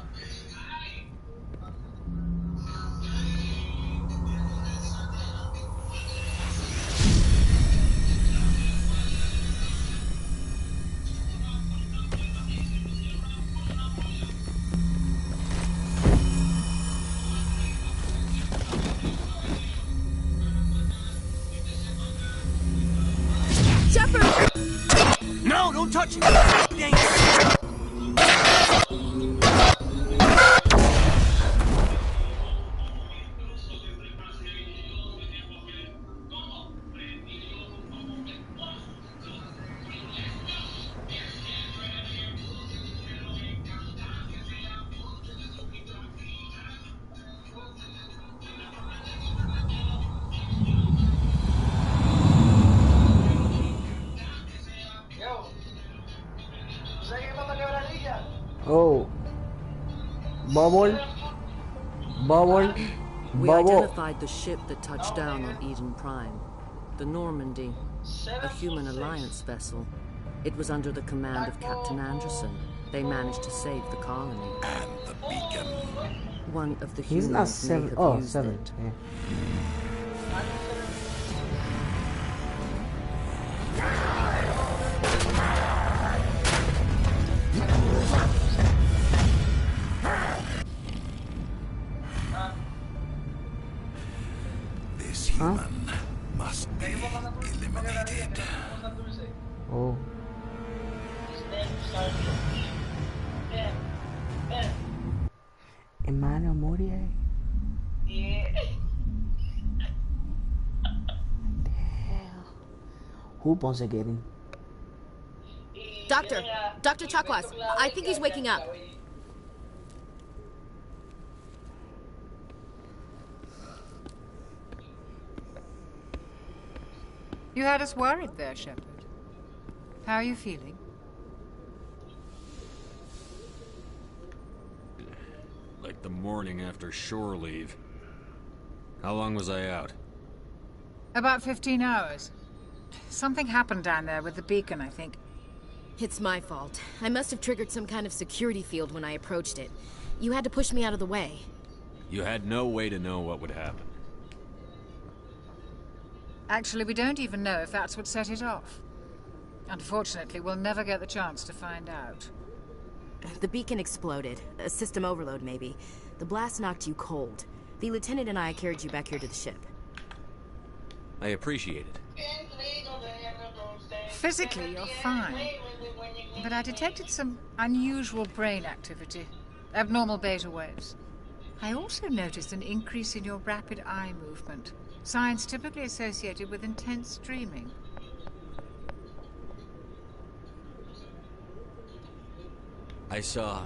No, don't touch it! Dang it! Oh. Bubble. Bubble. We Bubble. identified the ship that touched down on Eden Prime. The Normandy. A human alliance vessel. It was under the command of Captain Anderson. They managed to save the colony. And the beacon. One of the He's humans not may seven. have Oh, used 7. it. Yeah. This human must be eliminated. Oh. Emmanuel Morier? The hell? Who wants to get in? Dr. Chakwas, I think he's waking up. You had us worried there, Shepard. How are you feeling? Like the morning after shore leave. How long was I out? About 15 hours. Something happened down there with the beacon, I think. It's my fault. I must have triggered some kind of security field when I approached it. You had to push me out of the way. You had no way to know what would happen. Actually, we don't even know if that's what set it off. Unfortunately, we'll never get the chance to find out. The beacon exploded. A system overload, maybe. The blast knocked you cold. The lieutenant and I carried you back here to the ship. I appreciate it. Physically, you're fine. But I detected some unusual brain activity. Abnormal beta waves. I also noticed an increase in your rapid eye movement. Signs typically associated with intense dreaming. I saw...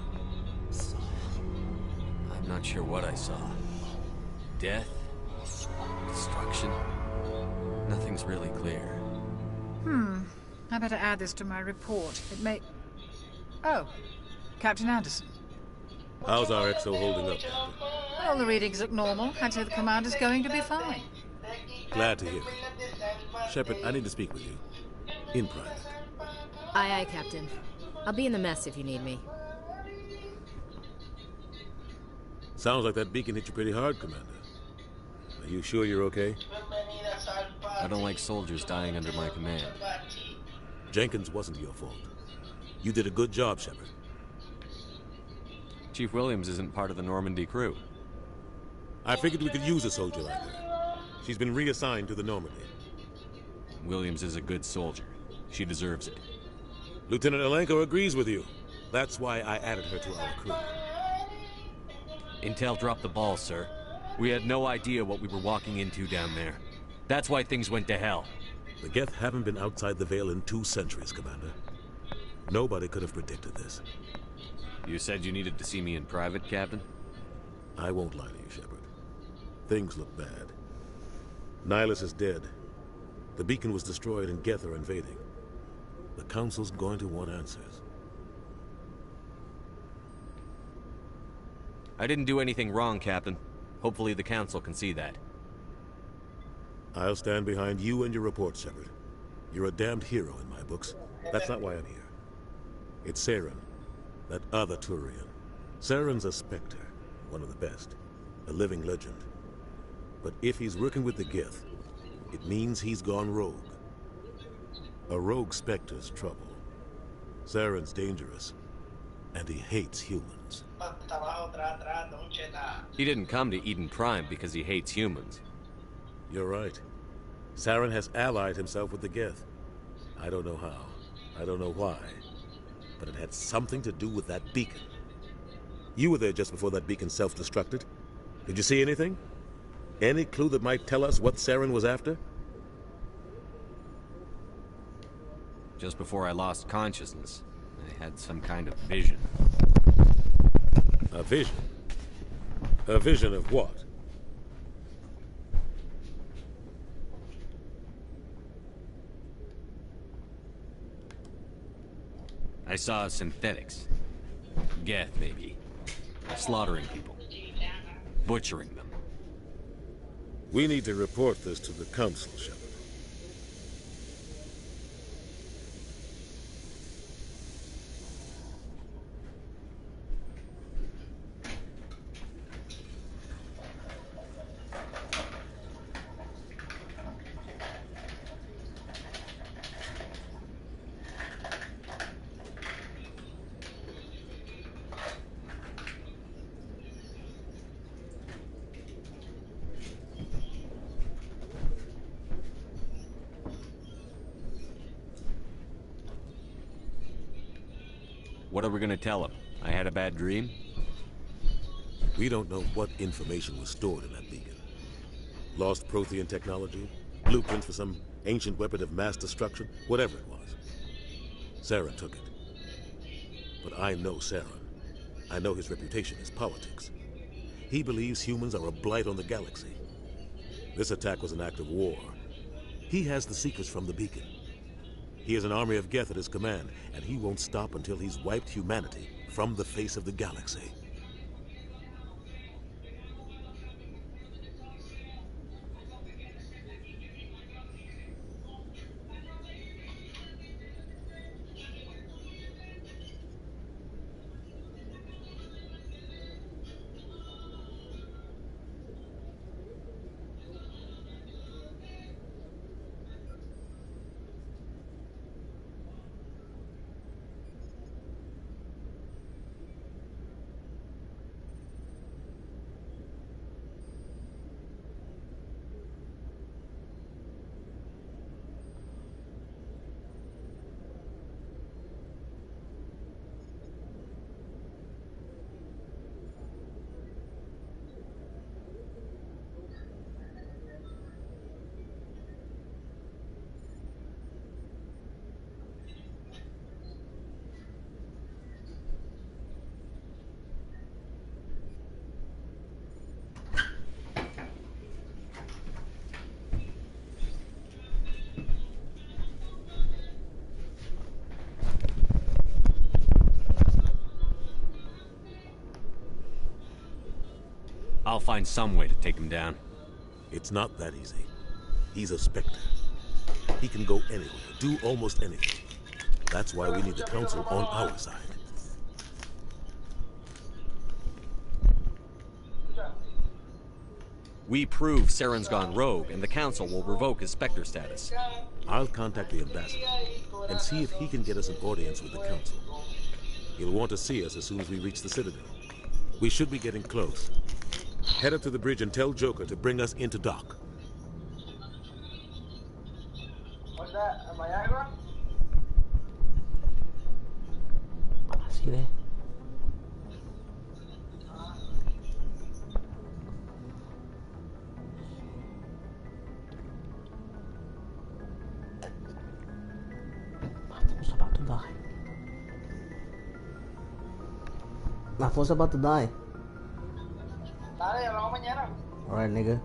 I'm not sure what I saw. Death? Destruction? Nothing's really clear. I better add this to my report. It may... Oh, Captain Anderson. How's our XO holding up? All the readings look normal. I'd say the commander's going to be fine. Glad to hear it. Shepard, I need to speak with you. In private. Aye, aye, Captain. I'll be in the mess if you need me. Sounds like that beacon hit you pretty hard, Commander. Are you sure you're okay? I don't like soldiers dying under my command. Jenkins wasn't your fault. You did a good job, Shepard. Chief Williams isn't part of the Normandy crew. I figured we could use a soldier like her. She's been reassigned to the Normandy. Williams is a good soldier. She deserves it. Lieutenant Alenko agrees with you. That's why I added her to our crew. Intel dropped the ball, sir. We had no idea what we were walking into down there. That's why things went to hell. The Geth haven't been outside the Veil in 2 centuries, Commander. Nobody could have predicted this. You said you needed to see me in private, Captain? I won't lie to you, Shepard. Things look bad. Nihilus is dead. The beacon was destroyed and Geth are invading. The Council's going to want answers. I didn't do anything wrong, Captain. Hopefully the Council can see that. I'll stand behind you and your report, Shepard. You're a damned hero in my books. That's not why I'm here. It's Saren, that other Turian. Saren's a Spectre, one of the best, a living legend. But if he's working with the Geth, it means he's gone rogue. A rogue Spectre's trouble. Saren's dangerous, and he hates humans. He didn't come to Eden Prime because he hates humans. You're right. Saren has allied himself with the Geth. I don't know how. I don't know why. But it had something to do with that beacon. You were there just before that beacon self-destructed. Did you see anything? Any clue that might tell us what Saren was after? Just before I lost consciousness, I had some kind of vision. A vision? A vision of what? I saw synthetics. Geth, maybe. Slaughtering people. Butchering them. We need to report this to the Council, Shepard. What are we gonna tell him? I had a bad dream? We don't know what information was stored in that beacon. Lost Prothean technology? Blueprints for some ancient weapon of mass destruction? Whatever it was. Saren took it. But I know Saren. I know his reputation is politics. He believes humans are a blight on the galaxy. This attack was an act of war. He has the secrets from the beacon. He has an army of Geth at his command, and he won't stop until he's wiped humanity from the face of the galaxy. I'll find some way to take him down. It's not that easy. He's a Spectre. He can go anywhere, do almost anything. That's why we need the Council on our side. We prove Saren's gone rogue, and the Council will revoke his Spectre status. I'll contact the ambassador and see if he can get us an audience with the Council. He'll want to see us as soon as we reach the Citadel. We should be getting close. Head up to the bridge and tell Joker to bring us into dock. What's that? A Viagra? Así de. My phone's about to die. Dale, hablamos mañana. Alright, nigga.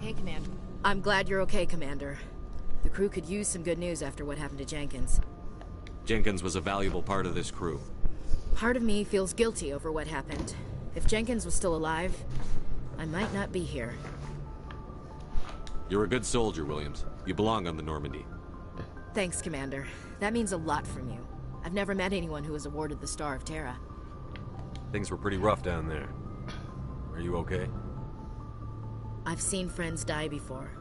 Hey, Commander. I'm glad you're okay, Commander. The crew could use some good news after what happened to Jenkins. Jenkins was a valuable part of this crew. Part of me feels guilty over what happened. If Jenkins was still alive, I might not be here. You're a good soldier, Williams. You belong on the Normandy. Thanks, Commander. That means a lot from you. I've never met anyone who was awarded the Star of Terra. Things were pretty rough down there. Are you okay? I've seen friends die before.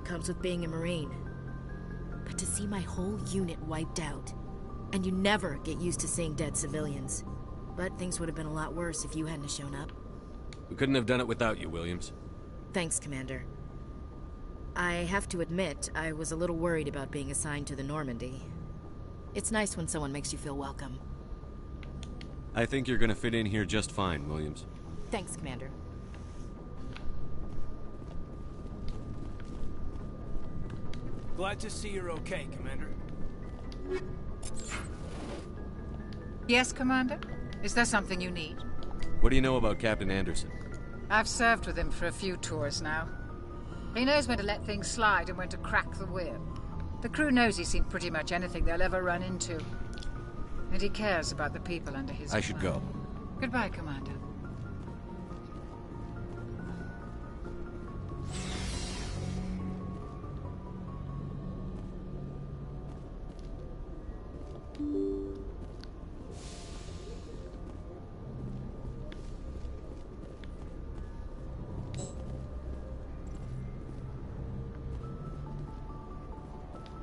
Comes with being a Marine. But to see my whole unit wiped out, and you never get used to seeing dead civilians. But things would have been a lot worse if you hadn't shown up. We couldn't have done it without you, Williams. Thanks, Commander. I have to admit, I was a little worried about being assigned to the Normandy. It's nice when someone makes you feel welcome. I think you're gonna fit in here just fine, Williams. Thanks, Commander. Glad to see you're okay, Commander. Yes, Commander? Is there something you need? What do you know about Captain Anderson? I've served with him for a few tours now. He knows when to let things slide and when to crack the whip. The crew knows he's seen pretty much anything they'll ever run into. And he cares about the people under his I should go. Goodbye, Commander.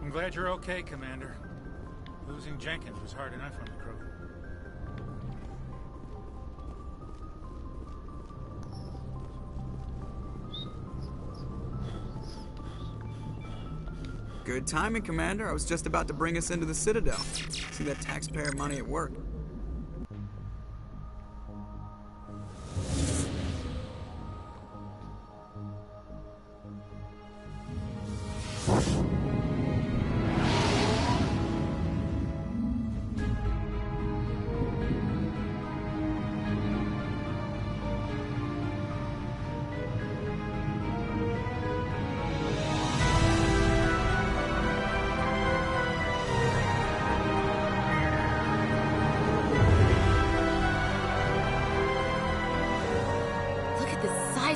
I'm glad you're okay, Commander. Losing Jenkins was hard enough on the crew. Good timing, Commander. I was just about to bring us into the Citadel. See that taxpayer money at work.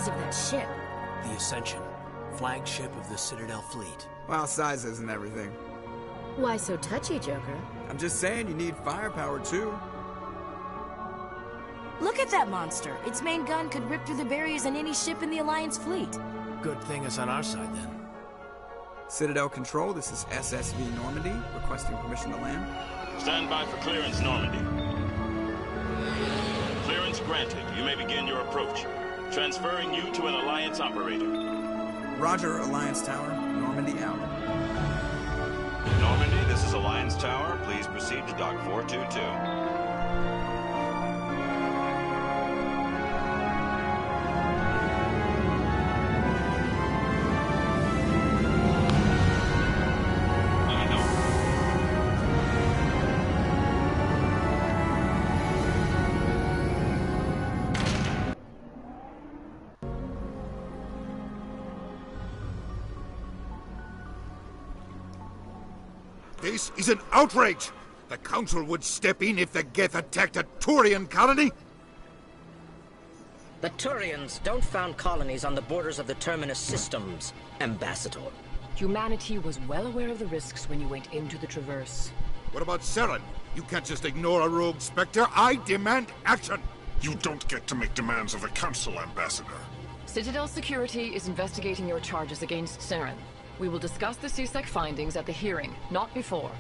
Of that ship. The Ascension, flagship of the Citadel fleet. Well, size isn't everything. Why so touchy, Joker? I'm just saying you need firepower, too. Look at that monster. Its main gun could rip through the barriers in any ship in the Alliance fleet. Good thing it's on our side, then. Citadel Control, this is SSV Normandy, requesting permission to land. Stand by for clearance, Normandy. Clearance granted. You may begin your approach. Transferring you to an Alliance operator. Roger, Alliance Tower. Normandy out. Normandy, this is Alliance Tower. Please proceed to Dock 422. This is an outrage! The Council would step in if the Geth attacked a Turian colony? The Turians don't found colonies on the borders of the Terminus systems, Ambassador. Humanity was well aware of the risks when you went into the Traverse. What about Saren? You can't just ignore a rogue Spectre. I demand action! You don't get to make demands of the Council, Ambassador. Citadel Security is investigating your charges against Saren. We will discuss the CSEC findings at the hearing, not before.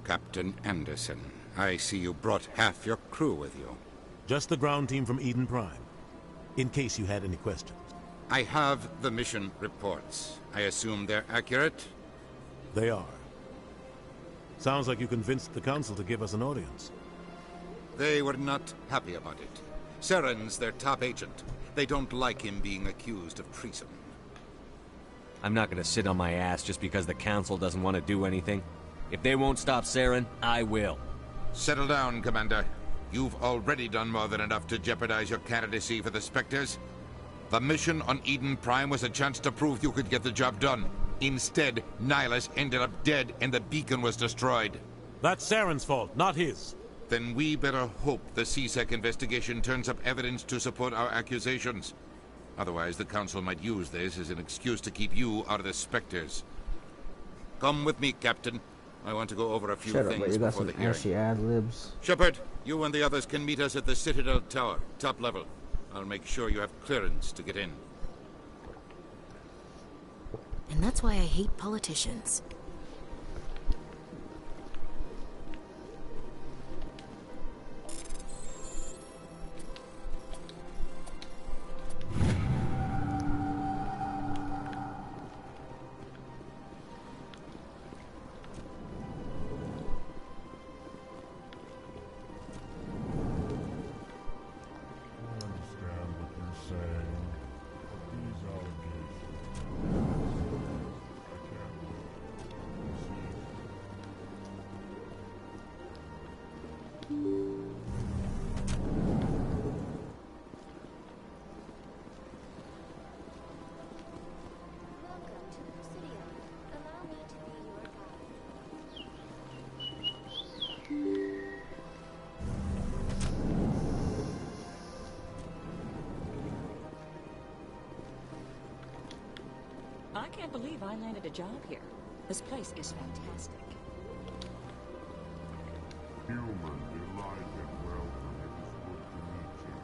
Captain Anderson, I see you brought half your crew with you. Just the ground team from Eden Prime, in case you had any questions. I have the mission reports. I assume they're accurate? They are. Sounds like you convinced the Council to give us an audience. They were not happy about it. Saren's their top agent. They don't like him being accused of treason. I'm not gonna sit on my ass just because the Council doesn't want to do anything. If they won't stop Saren, I will. Settle down, Commander. you've already done more than enough to jeopardize your candidacy for the Spectres. The mission on Eden Prime was a chance to prove you could get the job done. Instead, Nihilus ended up dead and the beacon was destroyed. That's Saren's fault, not his. Then we better hope the C-Sec investigation turns up evidence to support our accusations. Otherwise, the Council might use this as an excuse to keep you out of the Spectres. Come with me, Captain. I want to go over a few things before the hearing. Ad-libs. Shepard, you and the others can meet us at the Citadel Tower, top level. I'll make sure you have clearance to get in. And that's why I hate politicians. I can't believe I landed a job here. This place is fantastic. Human delight and welcome. It is good to meet you.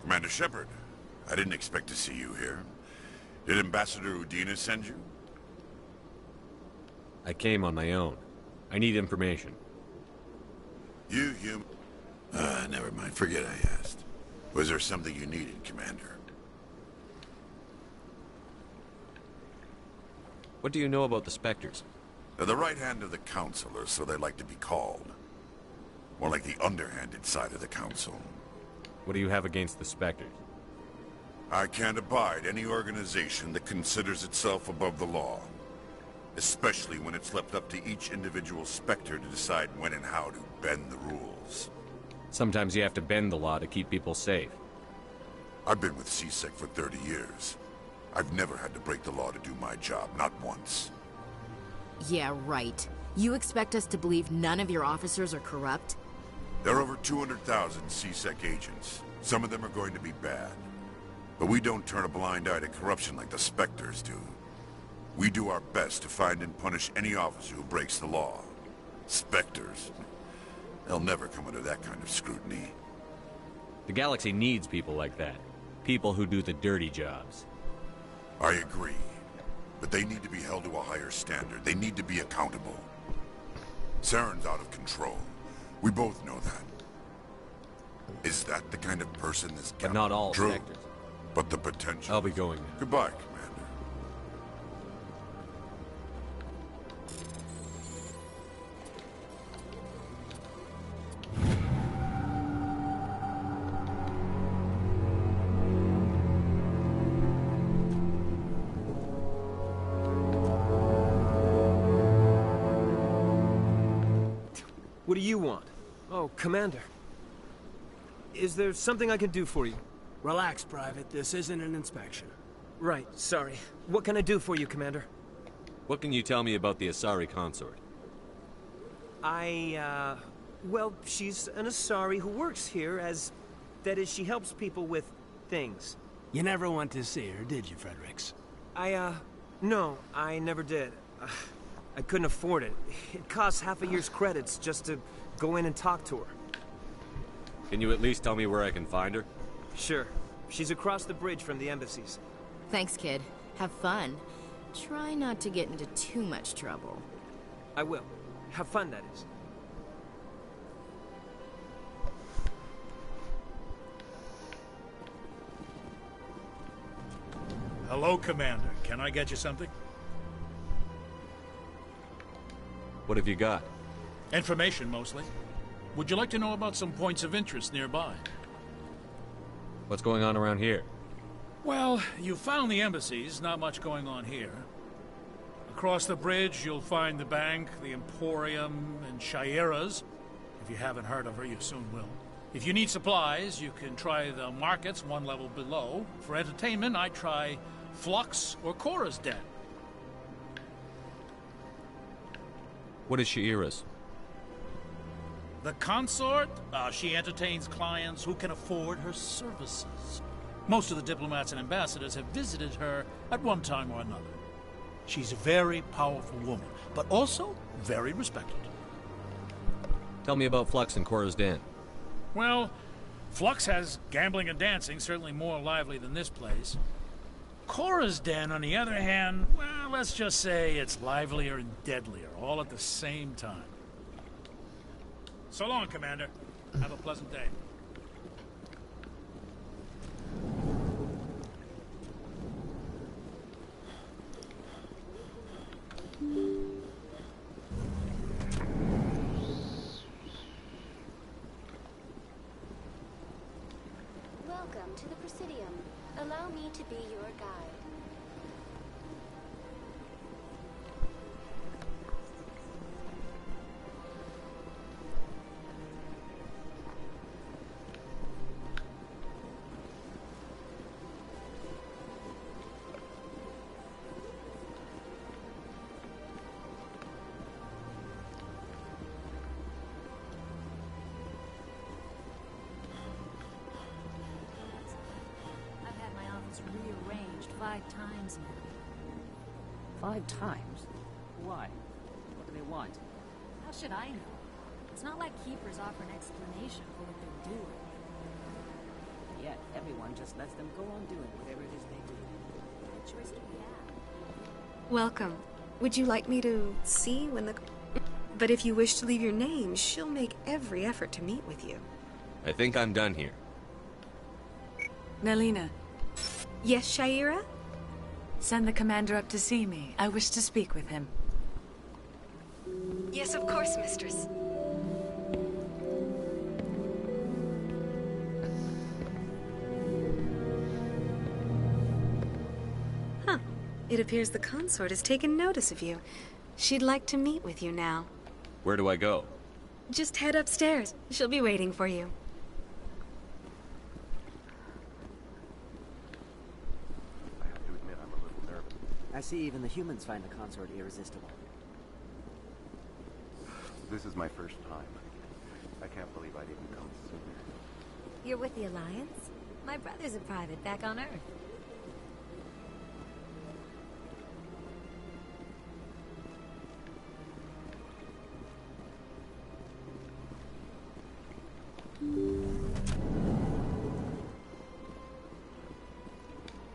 Commander Shepard, I didn't expect to see you here. Did Ambassador Udina send you? I came on my own. I need information. You human... never mind. Forget I asked. Was there something you needed, Commander? What do you know about the Spectres? They're the right hand of the Council, or so they like to be called. More like the underhanded side of the Council. What do you have against the Spectres? I can't abide any organization that considers itself above the law. Especially when it's left up to each individual Spectre to decide when and how to bend the rules. Sometimes you have to bend the law to keep people safe. I've been with C-Sec for 30 years. I've never had to break the law to do my job, not once. Yeah, right. You expect us to believe none of your officers are corrupt? There are over 200,000 C-Sec agents. Some of them are going to be bad. But we don't turn a blind eye to corruption like the Spectres do. We do our best to find and punish any officer who breaks the law. Spectres. They'll never come under that kind of scrutiny. The Galaxy needs people like that. People who do the dirty jobs. I agree. But they need to be held to a higher standard. They need to be accountable. Saren's out of control. We both know that. Is that the kind of person this But not all True. Spectres. But the potential. I'll be going now. Goodbye, Commander. What do you want? Oh, Commander. Is there something I can do for you? Relax, Private. This isn't an inspection. Right, sorry. What can I do for you, Commander? What can you tell me about the Asari consort? Well, she's an Asari who works here as... That is, she helps people with things. You never went to see her, did you, Fredericks? No, I never did. I couldn't afford it. It costs half a year's credits just to go in and talk to her. Can you at least tell me where I can find her? Sure. She's across the bridge from the embassies. Thanks, kid. Have fun. Try not to get into too much trouble. I will. Have fun, that is. Hello, Commander. Can I get you something? What have you got? Information, mostly. Would you like to know about some points of interest nearby? What's going on around here? Well, you found the embassies. Not much going on here. Across the bridge, you'll find the bank, the Emporium, and Shaira's. If you haven't heard of her, you soon will. If you need supplies, you can try the markets one level below. For entertainment, I try Flux or Cora's Den. What is Shaira's? The consort? She entertains clients who can afford her services. Most of the diplomats and ambassadors have visited her at one time or another. She's a very powerful woman, but also very respected. Tell me about Flux and Cora's Den. Well, Flux has gambling and dancing, certainly more lively than this place. Cora's Den, on the other hand, well, let's just say it's livelier and deadlier, all at the same time. So long, Commander. Have a pleasant day. Welcome to the Presidium. Allow me to be your guide. Rearranged 5 times now. 5 times? Why? What do they want? How should I know? It's not like Keepers offer an explanation for what they're doing. Yet everyone just lets them go on doing whatever it is they do. What choice do we have? Welcome. Would you like me to see when the... But if you wish to leave your name, she'll make every effort to meet with you. I think I'm done here. Melina. Yes, Shaira? Send the commander up to see me. I wish to speak with him. Yes, of course, mistress. Huh. It appears the consort has taken notice of you. She'd like to meet with you now. Where do I go? Just head upstairs. She'll be waiting for you. I see even the humans find the consort irresistible. This is my first time. I can't believe I didn't come sooner. You're with the Alliance? My brother's a private back on Earth.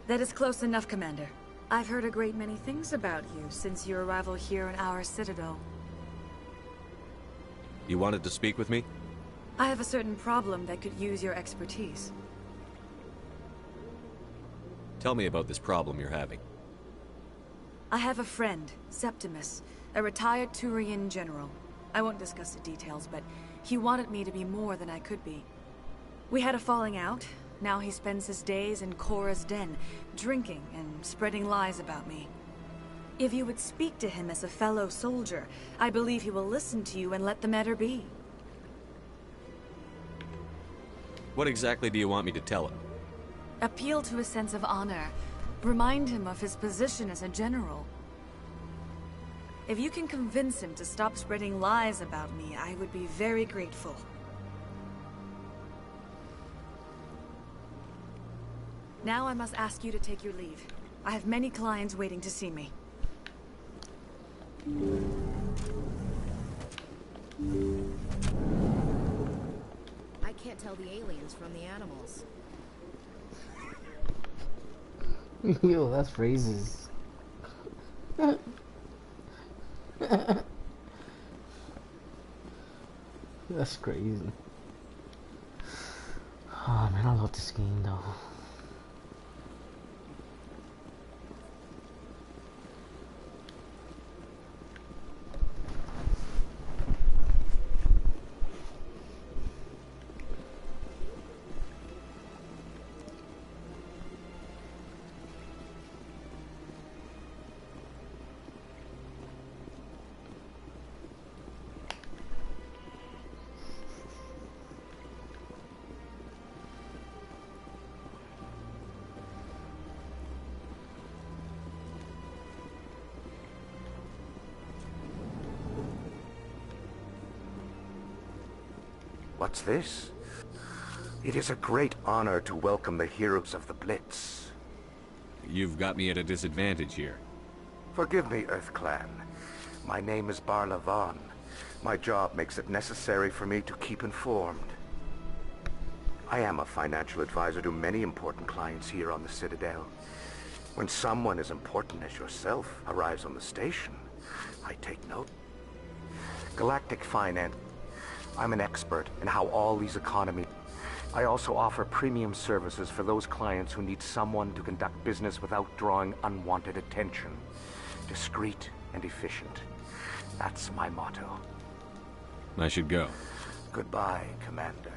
That is close enough, Commander. I've heard a great many things about you since your arrival here in our citadel. You wanted to speak with me? I have a certain problem that could use your expertise. Tell me about this problem you're having. I have a friend, Septimus, a retired Turian general. I won't discuss the details, but he wanted me to be more than I could be. We had a falling out. Now he spends his days in Cora's Den, drinking and spreading lies about me. If you would speak to him as a fellow soldier, I believe he will listen to you and let the matter be. What exactly do you want me to tell him? Appeal to his sense of honor. Remind him of his position as a general. If you can convince him to stop spreading lies about me, I would be very grateful. Now I must ask you to take your leave. I have many clients waiting to see me. I can't tell the aliens from the animals. Yo, that's phrases. That's crazy. Oh man, I love this game though. What's this? It is a great honor to welcome the heroes of the Blitz. You've got me at a disadvantage here. Forgive me, EarthClan. My name is Barla Vaughn. My job makes it necessary for me to keep informed. I am a financial advisor to many important clients here on the Citadel. When someone as important as yourself arrives on the station, I take note. Galactic Finance. I'm an expert in how all these economies... I also offer premium services for those clients who need someone to conduct business without drawing unwanted attention. Discreet and efficient. That's my motto. I should go. Goodbye, Commander.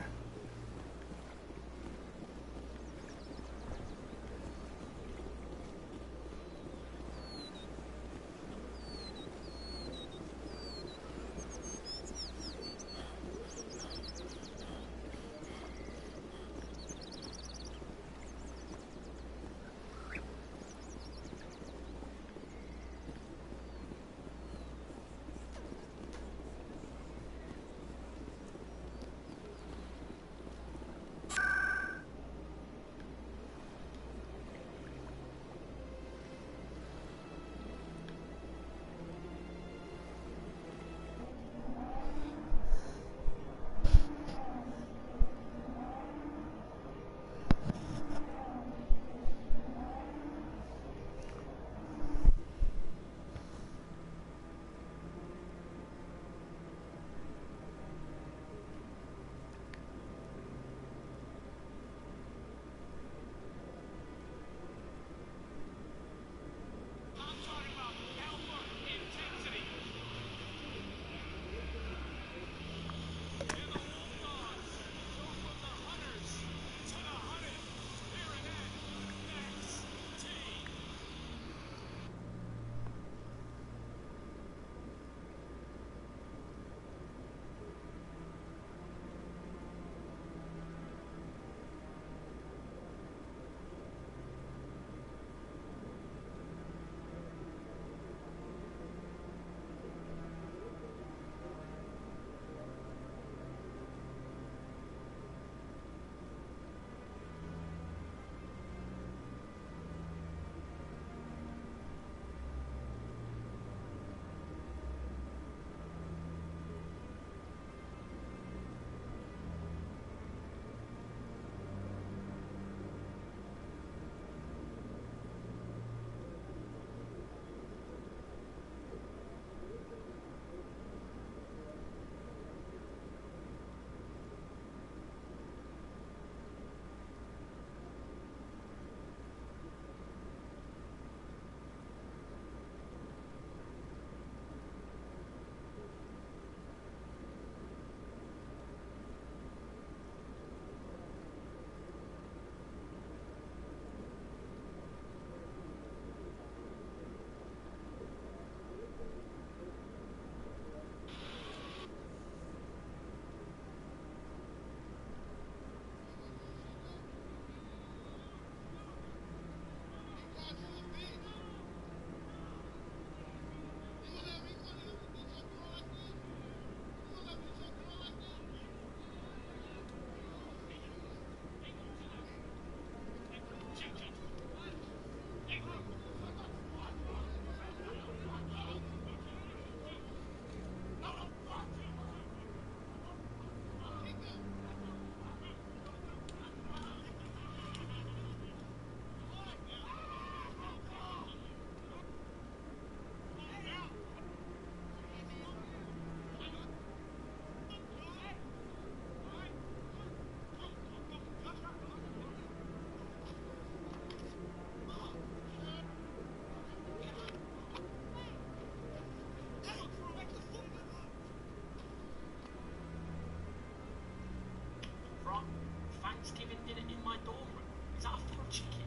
Thanksgiving dinner in my dorm room. Is that a full chicken?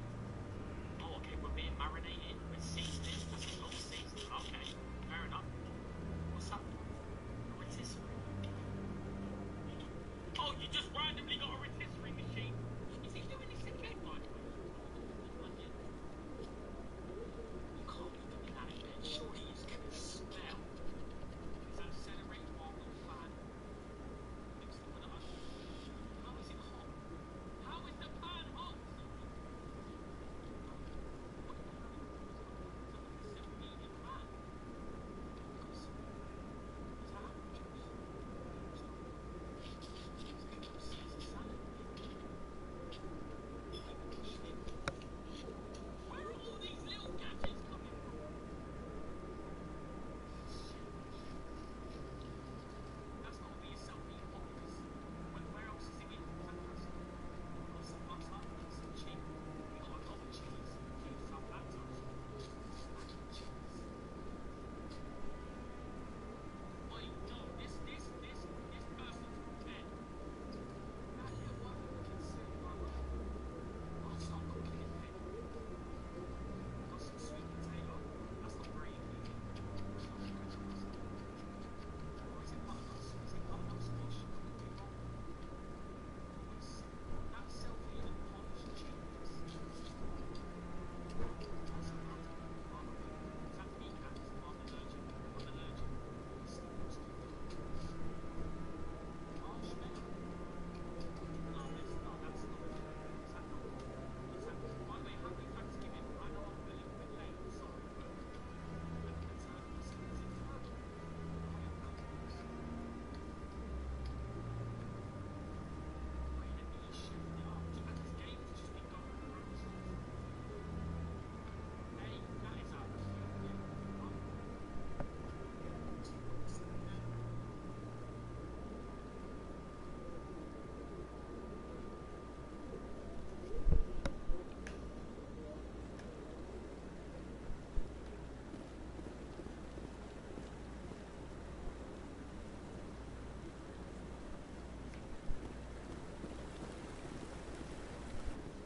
Oh, okay, we're being marinated with seasoning. Oh, seasoning. Okay, fair enough. What's that? A rotisserie. Oh, you just randomly got a rotisserie machine. Is he doing this again, by the way? You can't be doing that again. Surely it's going to smell. Is that celery, marble, fat? Mixed with a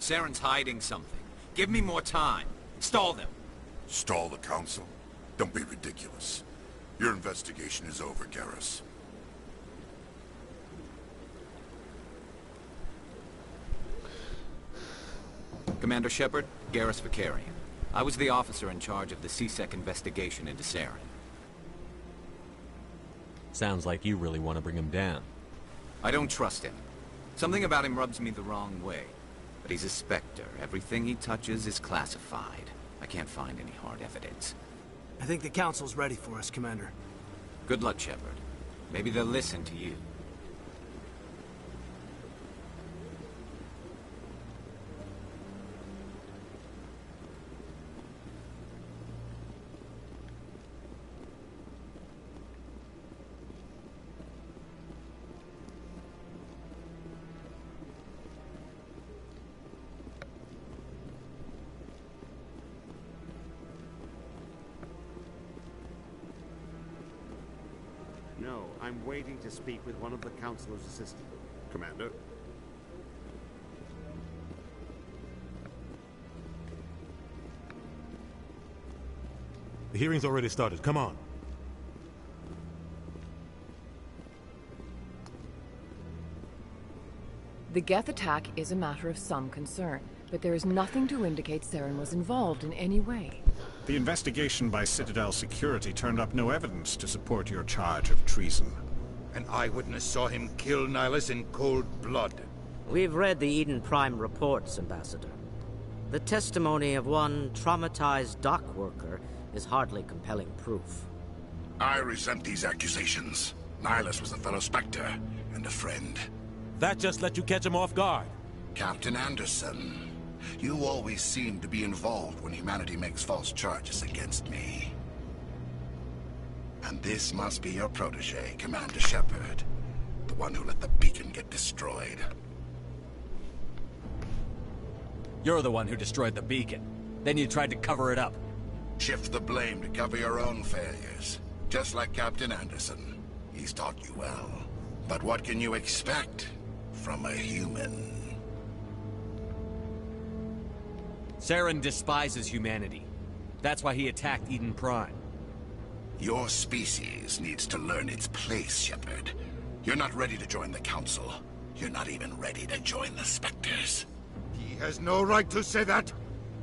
Saren's hiding something. Give me more time. Stall them. Stall the Council? Don't be ridiculous. Your investigation is over, Garrus. Commander Shepard, Garrus Vakarian. I was the officer in charge of the C-Sec investigation into Saren. Sounds like you really want to bring him down. I don't trust him. Something about him rubs me the wrong way. But he's a Spectre. Everything he touches is classified. I can't find any hard evidence. I think the Council's ready for us, Commander. Good luck, Shepard. Maybe they'll listen to you. No, I'm waiting to speak with one of the Councilor's assistants. Commander? The hearing's already started. Come on. The Geth attack is a matter of some concern, but there is nothing to indicate Saren was involved in any way. The investigation by Citadel Security turned up no evidence to support your charge of treason. An eyewitness saw him kill Nihilus in cold blood. We've read the Eden Prime reports, Ambassador. The testimony of one traumatized dock worker is hardly compelling proof. I resent these accusations. Nihilus was a fellow Spectre and a friend. That just let you catch him off guard. Captain Anderson, you always seem to be involved when humanity makes false charges against me. And this must be your protege, Commander Shepard. The one who let the beacon get destroyed. You're the one who destroyed the beacon. Then you tried to cover it up. Shift the blame to cover your own failures. Just like Captain Anderson. He's taught you well. But what can you expect from a human? Saren despises humanity. That's why he attacked Eden Prime. Your species needs to learn its place, Shepard. You're not ready to join the Council. You're not even ready to join the Spectres. He has no right to say that.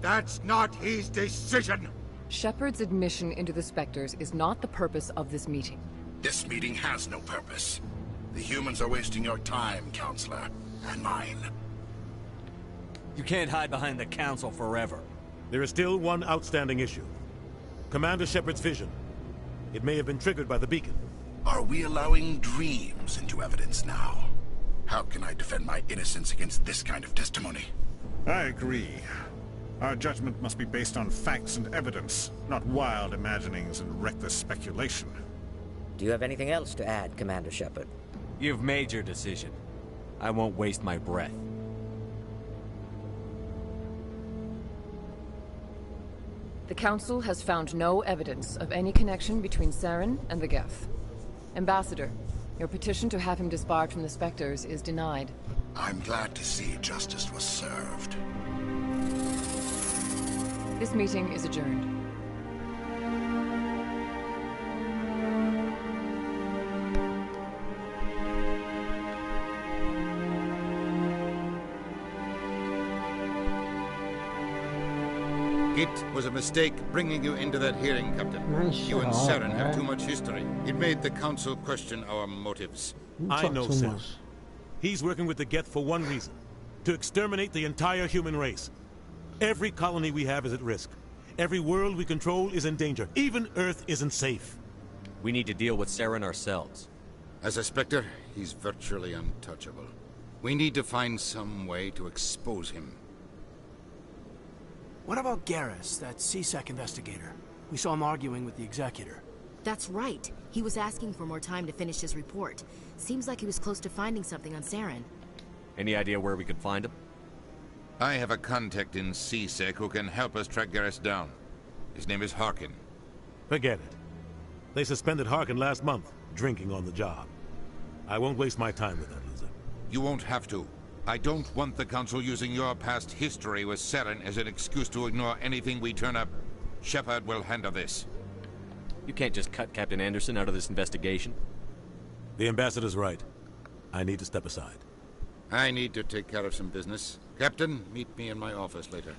That's not his decision. Shepard's admission into the Spectres is not the purpose of this meeting. This meeting has no purpose. The humans are wasting your time, Counselor, and mine. You can't hide behind the Council forever. There is still one outstanding issue. Commander Shepard's vision. It may have been triggered by the beacon. Are we allowing dreams into evidence now? How can I defend my innocence against this kind of testimony? I agree. Our judgment must be based on facts and evidence, not wild imaginings and reckless speculation. Do you have anything else to add, Commander Shepard? You've made your decision. I won't waste my breath. The Council has found no evidence of any connection between Saren and the Geth. Ambassador, your petition to have him disbarred from the Spectres is denied. I'm glad to see justice was served. This meeting is adjourned. It was a mistake bringing you into that hearing, Captain. You and Saren have too much history. It made the Council question our motives. I know Saren. He's working with the Geth for one reason. To exterminate the entire human race. Every colony we have is at risk. Every world we control is in danger. Even Earth isn't safe. We need to deal with Saren ourselves. As a Spectre, he's virtually untouchable. We need to find some way to expose him. What about Garrus, that C-Sec investigator? We saw him arguing with the Executor. That's right. He was asking for more time to finish his report. Seems like he was close to finding something on Saren. Any idea where we could find him? I have a contact in C-Sec who can help us track Garrus down. His name is Harkin. Forget it. They suspended Harkin last month, drinking on the job. I won't waste my time with that loser. You won't have to. I don't want the Council using your past history with Saren as an excuse to ignore anything we turn up. Shepard will handle this. You can't just cut Captain Anderson out of this investigation. The Ambassador's right. I need to step aside. I need to take care of some business. Captain, meet me in my office later.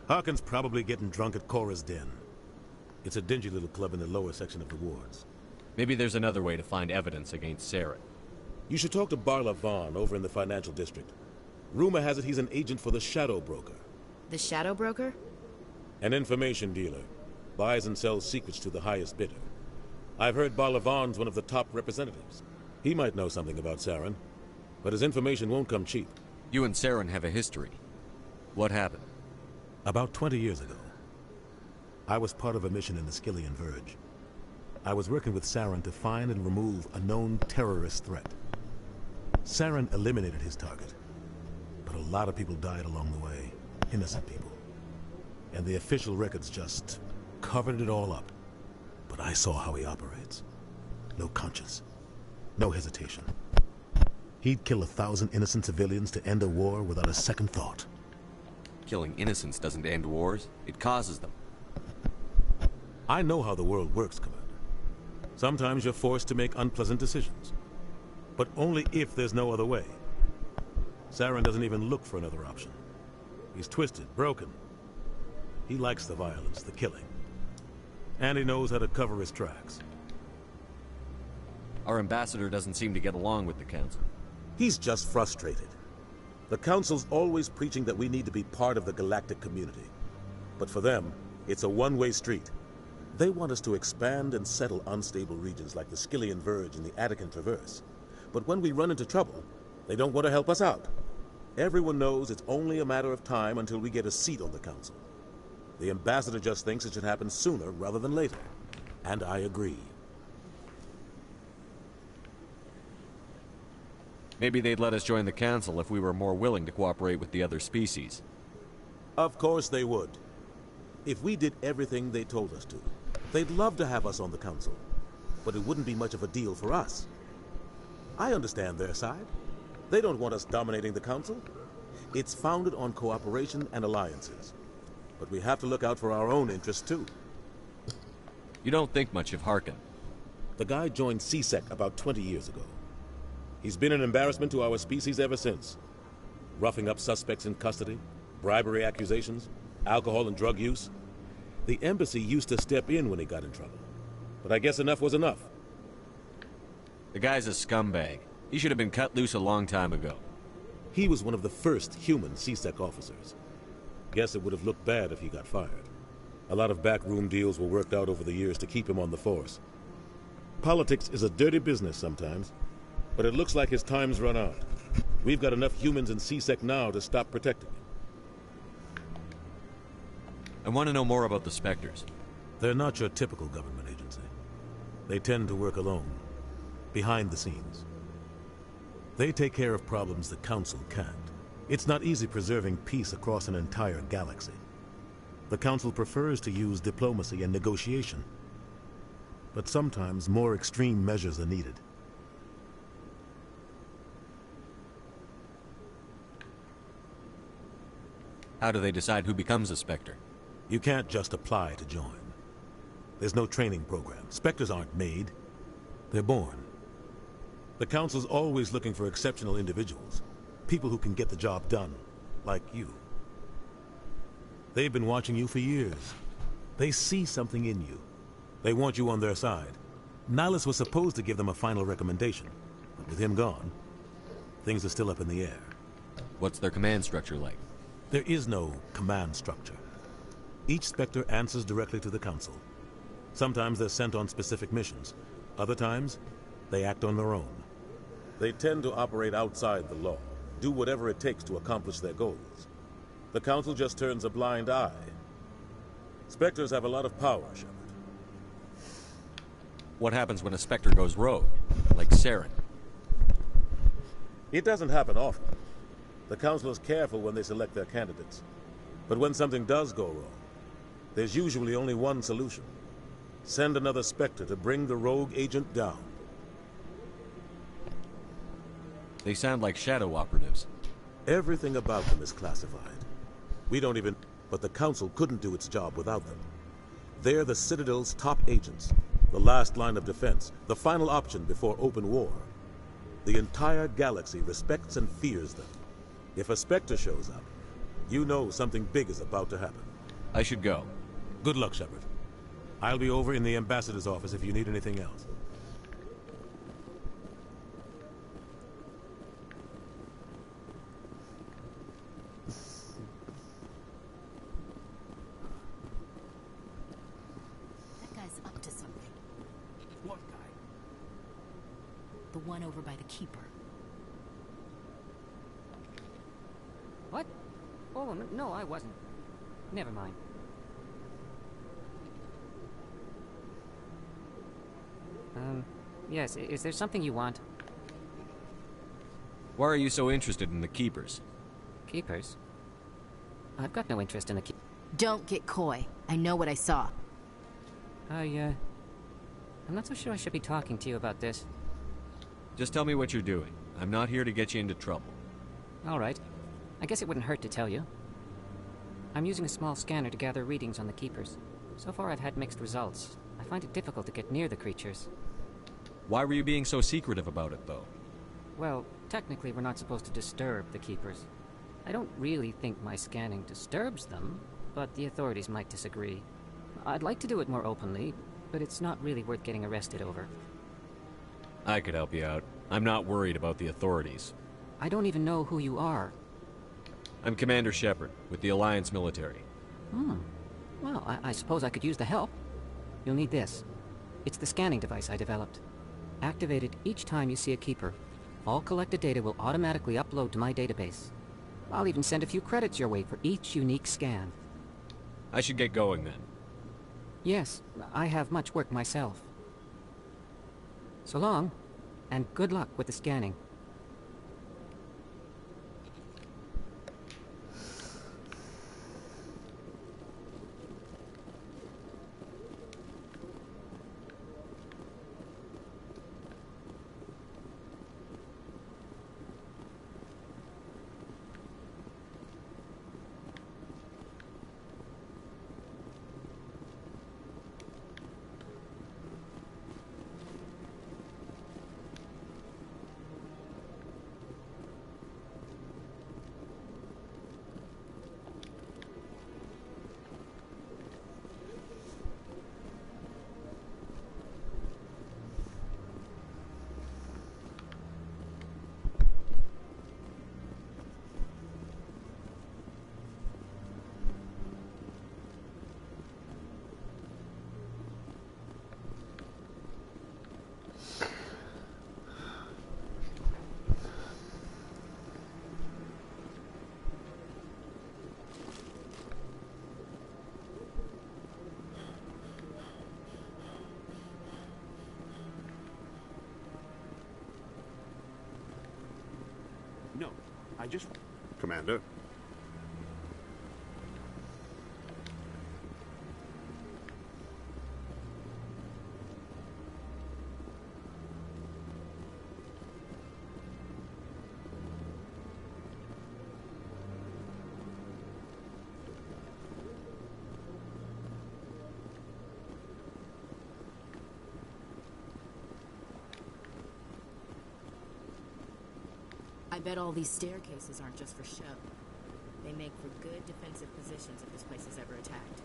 Harkin's probably getting drunk at Cora's Den. It's a dingy little club in the lower section of the wards. Maybe there's another way to find evidence against Saren. You should talk to Barla Vaughn over in the financial district. Rumor has it he's an agent for the Shadow Broker. The Shadow Broker? An information dealer. Buys and sells secrets to the highest bidder. I've heard Barla Vaughn's one of the top representatives. He might know something about Saren, but his information won't come cheap. You and Saren have a history. What happened? About 20 years ago, I was part of a mission in the Skillian Verge. I was working with Saren to find and remove a known terrorist threat. Saren eliminated his target, but a lot of people died along the way. Innocent people. And the official records just covered it all up. But I saw how he operates. No conscience. No hesitation. He'd kill 1,000 innocent civilians to end a war without a second thought. Killing innocents doesn't end wars. It causes them. I know how the world works, Commander. Sometimes you're forced to make unpleasant decisions. But only if there's no other way. Saren doesn't even look for another option. He's twisted, broken. He likes the violence, the killing. And he knows how to cover his tracks. Our ambassador doesn't seem to get along with the Council. He's just frustrated. The Council's always preaching that we need to be part of the galactic community. But for them, it's a one-way street. They want us to expand and settle unstable regions like the Skillian Verge and the Attican Traverse. But when we run into trouble, they don't want to help us out. Everyone knows it's only a matter of time until we get a seat on the Council. The Ambassador just thinks it should happen sooner rather than later. And I agree. Maybe they'd let us join the Council if we were more willing to cooperate with the other species. Of course they would. If we did everything they told us to, they'd love to have us on the Council. But it wouldn't be much of a deal for us. I understand their side. They don't want us dominating the Council. It's founded on cooperation and alliances. But we have to look out for our own interests, too. You don't think much of Harkin. The guy joined C-Sec about 20 years ago. He's been an embarrassment to our species ever since. Roughing up suspects in custody, bribery accusations, alcohol and drug use. The embassy used to step in when he got in trouble. But I guess enough was enough. The guy's a scumbag. He should have been cut loose a long time ago. He was one of the first human C-Sec officers. Guess it would have looked bad if he got fired. A lot of backroom deals were worked out over the years to keep him on the force. Politics is a dirty business sometimes, but it looks like his time's run out. We've got enough humans in C-Sec now to stop protecting him. I want to know more about the Spectres. They're not your typical government agency. They tend to work alone, behind the scenes. They take care of problems the Council can't. It's not easy preserving peace across an entire galaxy. The Council prefers to use diplomacy and negotiation. But sometimes more extreme measures are needed. How do they decide who becomes a Spectre? You can't just apply to join. There's no training program. Spectres aren't made. They're born. The Council's always looking for exceptional individuals. People who can get the job done, like you. They've been watching you for years. They see something in you. They want you on their side. Nihilus was supposed to give them a final recommendation, but with him gone, things are still up in the air. What's their command structure like? There is no command structure. Each Spectre answers directly to the Council. Sometimes they're sent on specific missions. Other times, they act on their own. They tend to operate outside the law, do whatever it takes to accomplish their goals. The Council just turns a blind eye. Spectres have a lot of power, Shepard. What happens when a Spectre goes rogue, like Saren? It doesn't happen often. The Council is careful when they select their candidates. But when something does go wrong, there's usually only one solution. Send another Spectre to bring the rogue agent down. They sound like shadow operatives. Everything about them is classified. We don't even... But the Council couldn't do its job without them. They're the Citadel's top agents, the last line of defense, the final option before open war. The entire galaxy respects and fears them. If a Spectre shows up, you know something big is about to happen. I should go. Good luck, Shepard. I'll be over in the Ambassador's office if you need anything else. That guy's up to something. What guy? The one over by the Keeper. What? Oh, no, I wasn't. Never mind. Yes, is there something you want? Why are you so interested in the Keepers? Keepers? I've got no interest in the Don't get coy. I know what I saw. I'm not so sure I should be talking to you about this. Just tell me what you're doing. I'm not here to get you into trouble. All right. I guess it wouldn't hurt to tell you. I'm using a small scanner to gather readings on the Keepers. So far I've had mixed results. I find it difficult to get near the creatures. Why were you being so secretive about it, though? Well, technically we're not supposed to disturb the Keepers. I don't really think my scanning disturbs them, but the authorities might disagree. I'd like to do it more openly, but it's not really worth getting arrested over. I could help you out. I'm not worried about the authorities. I don't even know who you are. I'm Commander Shepard, with the Alliance military. Well, I suppose I could use the help. You'll need this. It's the scanning device I developed. Activate it each time you see a Keeper. All collected data will automatically upload to my database. I'll even send a few credits your way for each unique scan. I should get going then. Yes, I have much work myself. So long, and good luck with the scanning. No, I just... Commander? I bet all these staircases aren't just for show. They make for good defensive positions if this place is ever attacked.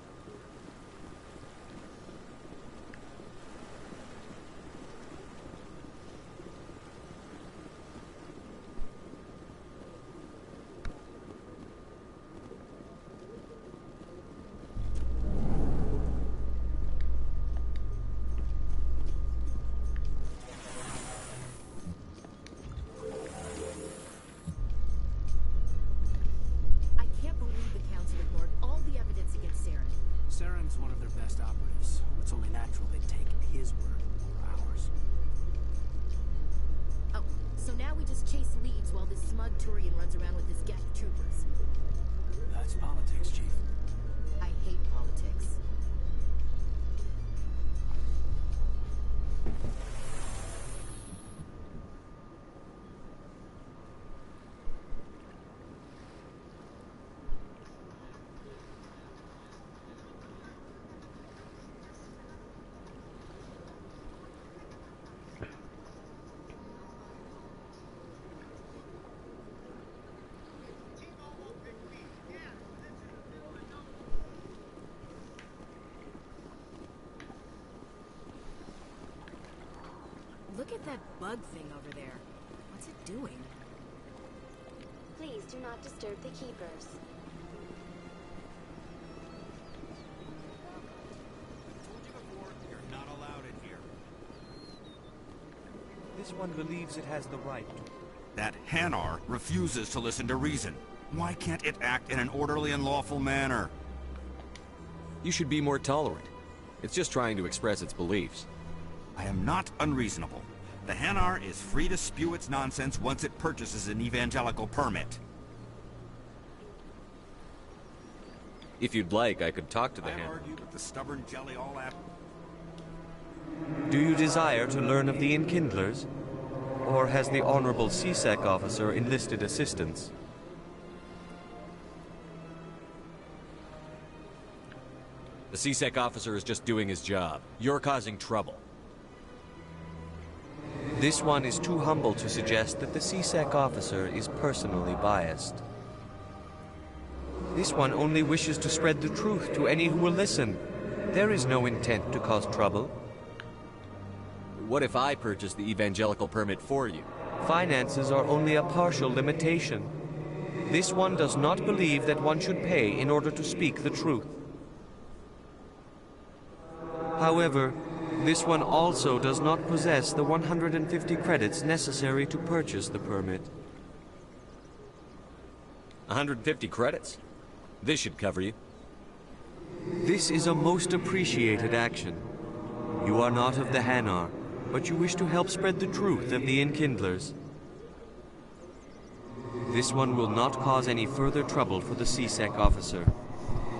Look at that bug thing over there. What's it doing? Please do not disturb the keepers. You're not allowed in here. This one believes it has the right to. That Hanar refuses to listen to reason. Why can't it act in an orderly and lawful manner? You should be more tolerant. It's just trying to express its beliefs. I am not unreasonable. The Hanar is free to spew its nonsense once it purchases an evangelical permit. If you'd like, I could talk to the Hanar. Argue with the stubborn jelly all after. Do you desire to learn of the Enkindlers? Or has the Honorable C-Sec officer enlisted assistance? The C-Sec officer is just doing his job. You're causing trouble. This one is too humble to suggest that the C-Sec officer is personally biased. This one only wishes to spread the truth to any who will listen. There is no intent to cause trouble. What if I purchase the evangelical permit for you? Finances are only a partial limitation. This one does not believe that one should pay in order to speak the truth. However, this one also does not possess the 150 credits necessary to purchase the permit. 150 credits? This should cover you. This is a most appreciated action. You are not of the Hanar, but you wish to help spread the truth of the Enkindlers. This one will not cause any further trouble for the C-Sec officer.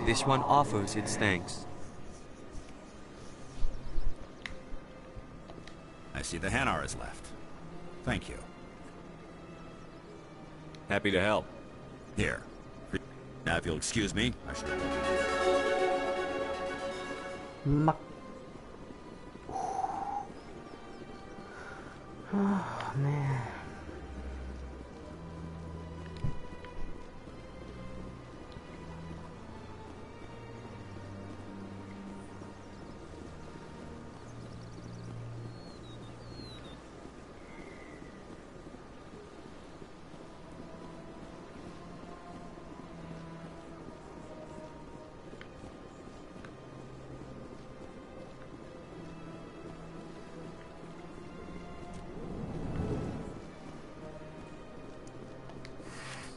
This one offers its thanks. I see the Hanar is left. Thank you. Happy to help. Here. Now, if you'll excuse me, I should... Oh, man.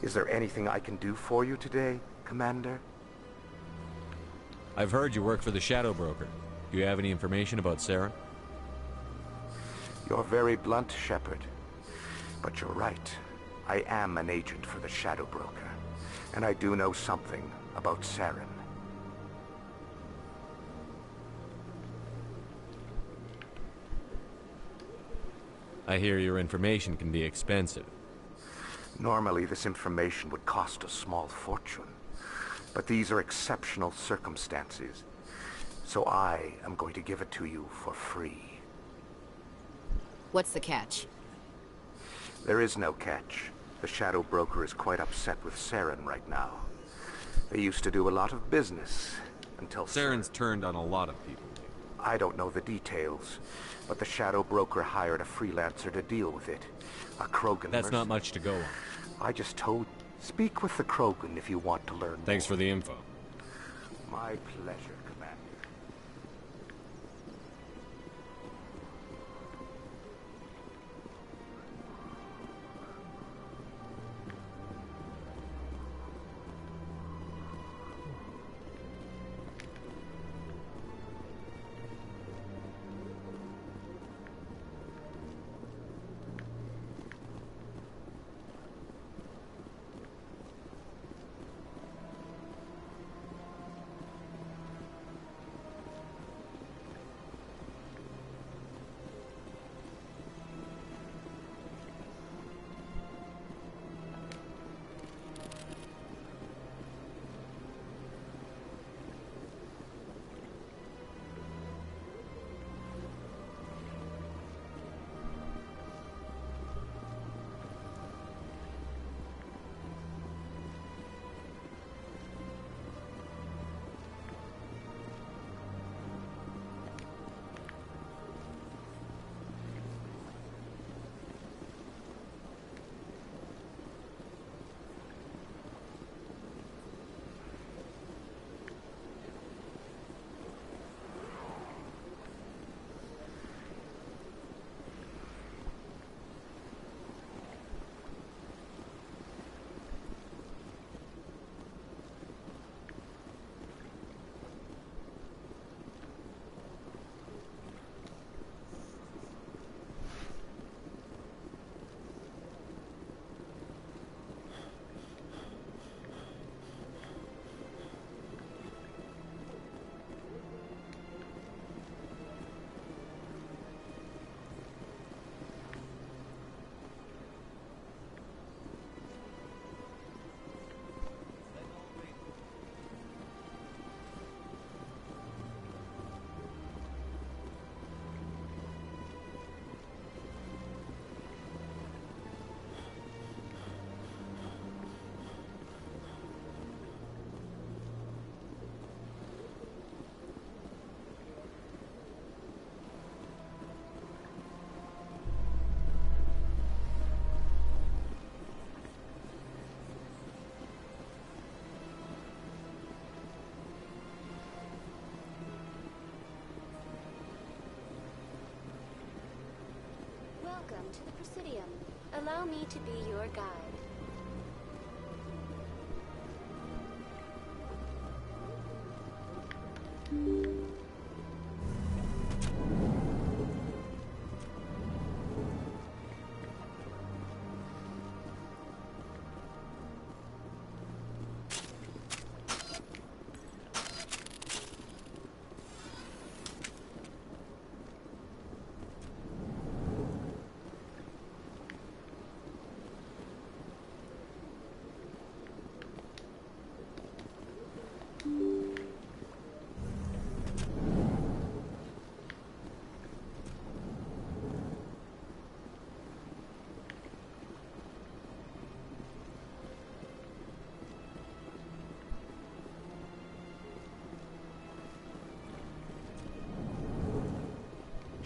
Is there anything I can do for you today, Commander? I've heard you work for the Shadow Broker. Do you have any information about Saren? You're very blunt, Shepard. But you're right. I am an agent for the Shadow Broker. And I do know something about Saren. I hear your information can be expensive. Normally, this information would cost a small fortune. But these are exceptional circumstances. So I am going to give it to you for free. What's the catch? There is no catch. The Shadow Broker is quite upset with Saren right now. They used to do a lot of business until... Saren's turned on a lot of people. I don't know the details, but the Shadow Broker hired a freelancer to deal with it. A Krogan... That's not much to go on. I just told... Speak with the Krogan if you want to learn Thanks more. for the info. My pleasure, Commander. Welcome to the Presidium. Allow me to be your guide.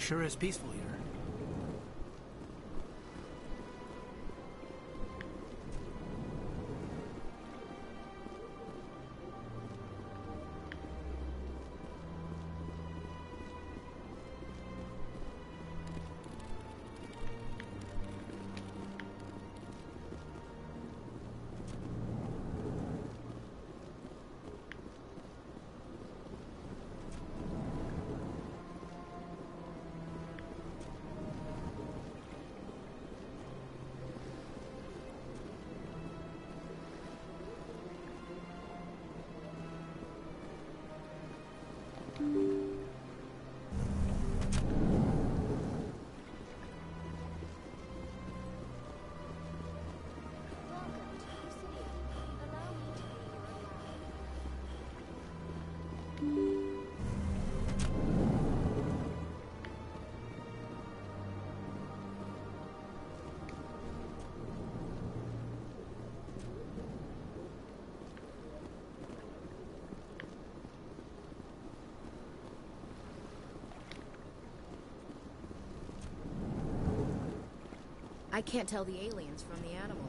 Sure is peaceful here. I can't tell the aliens from the animals.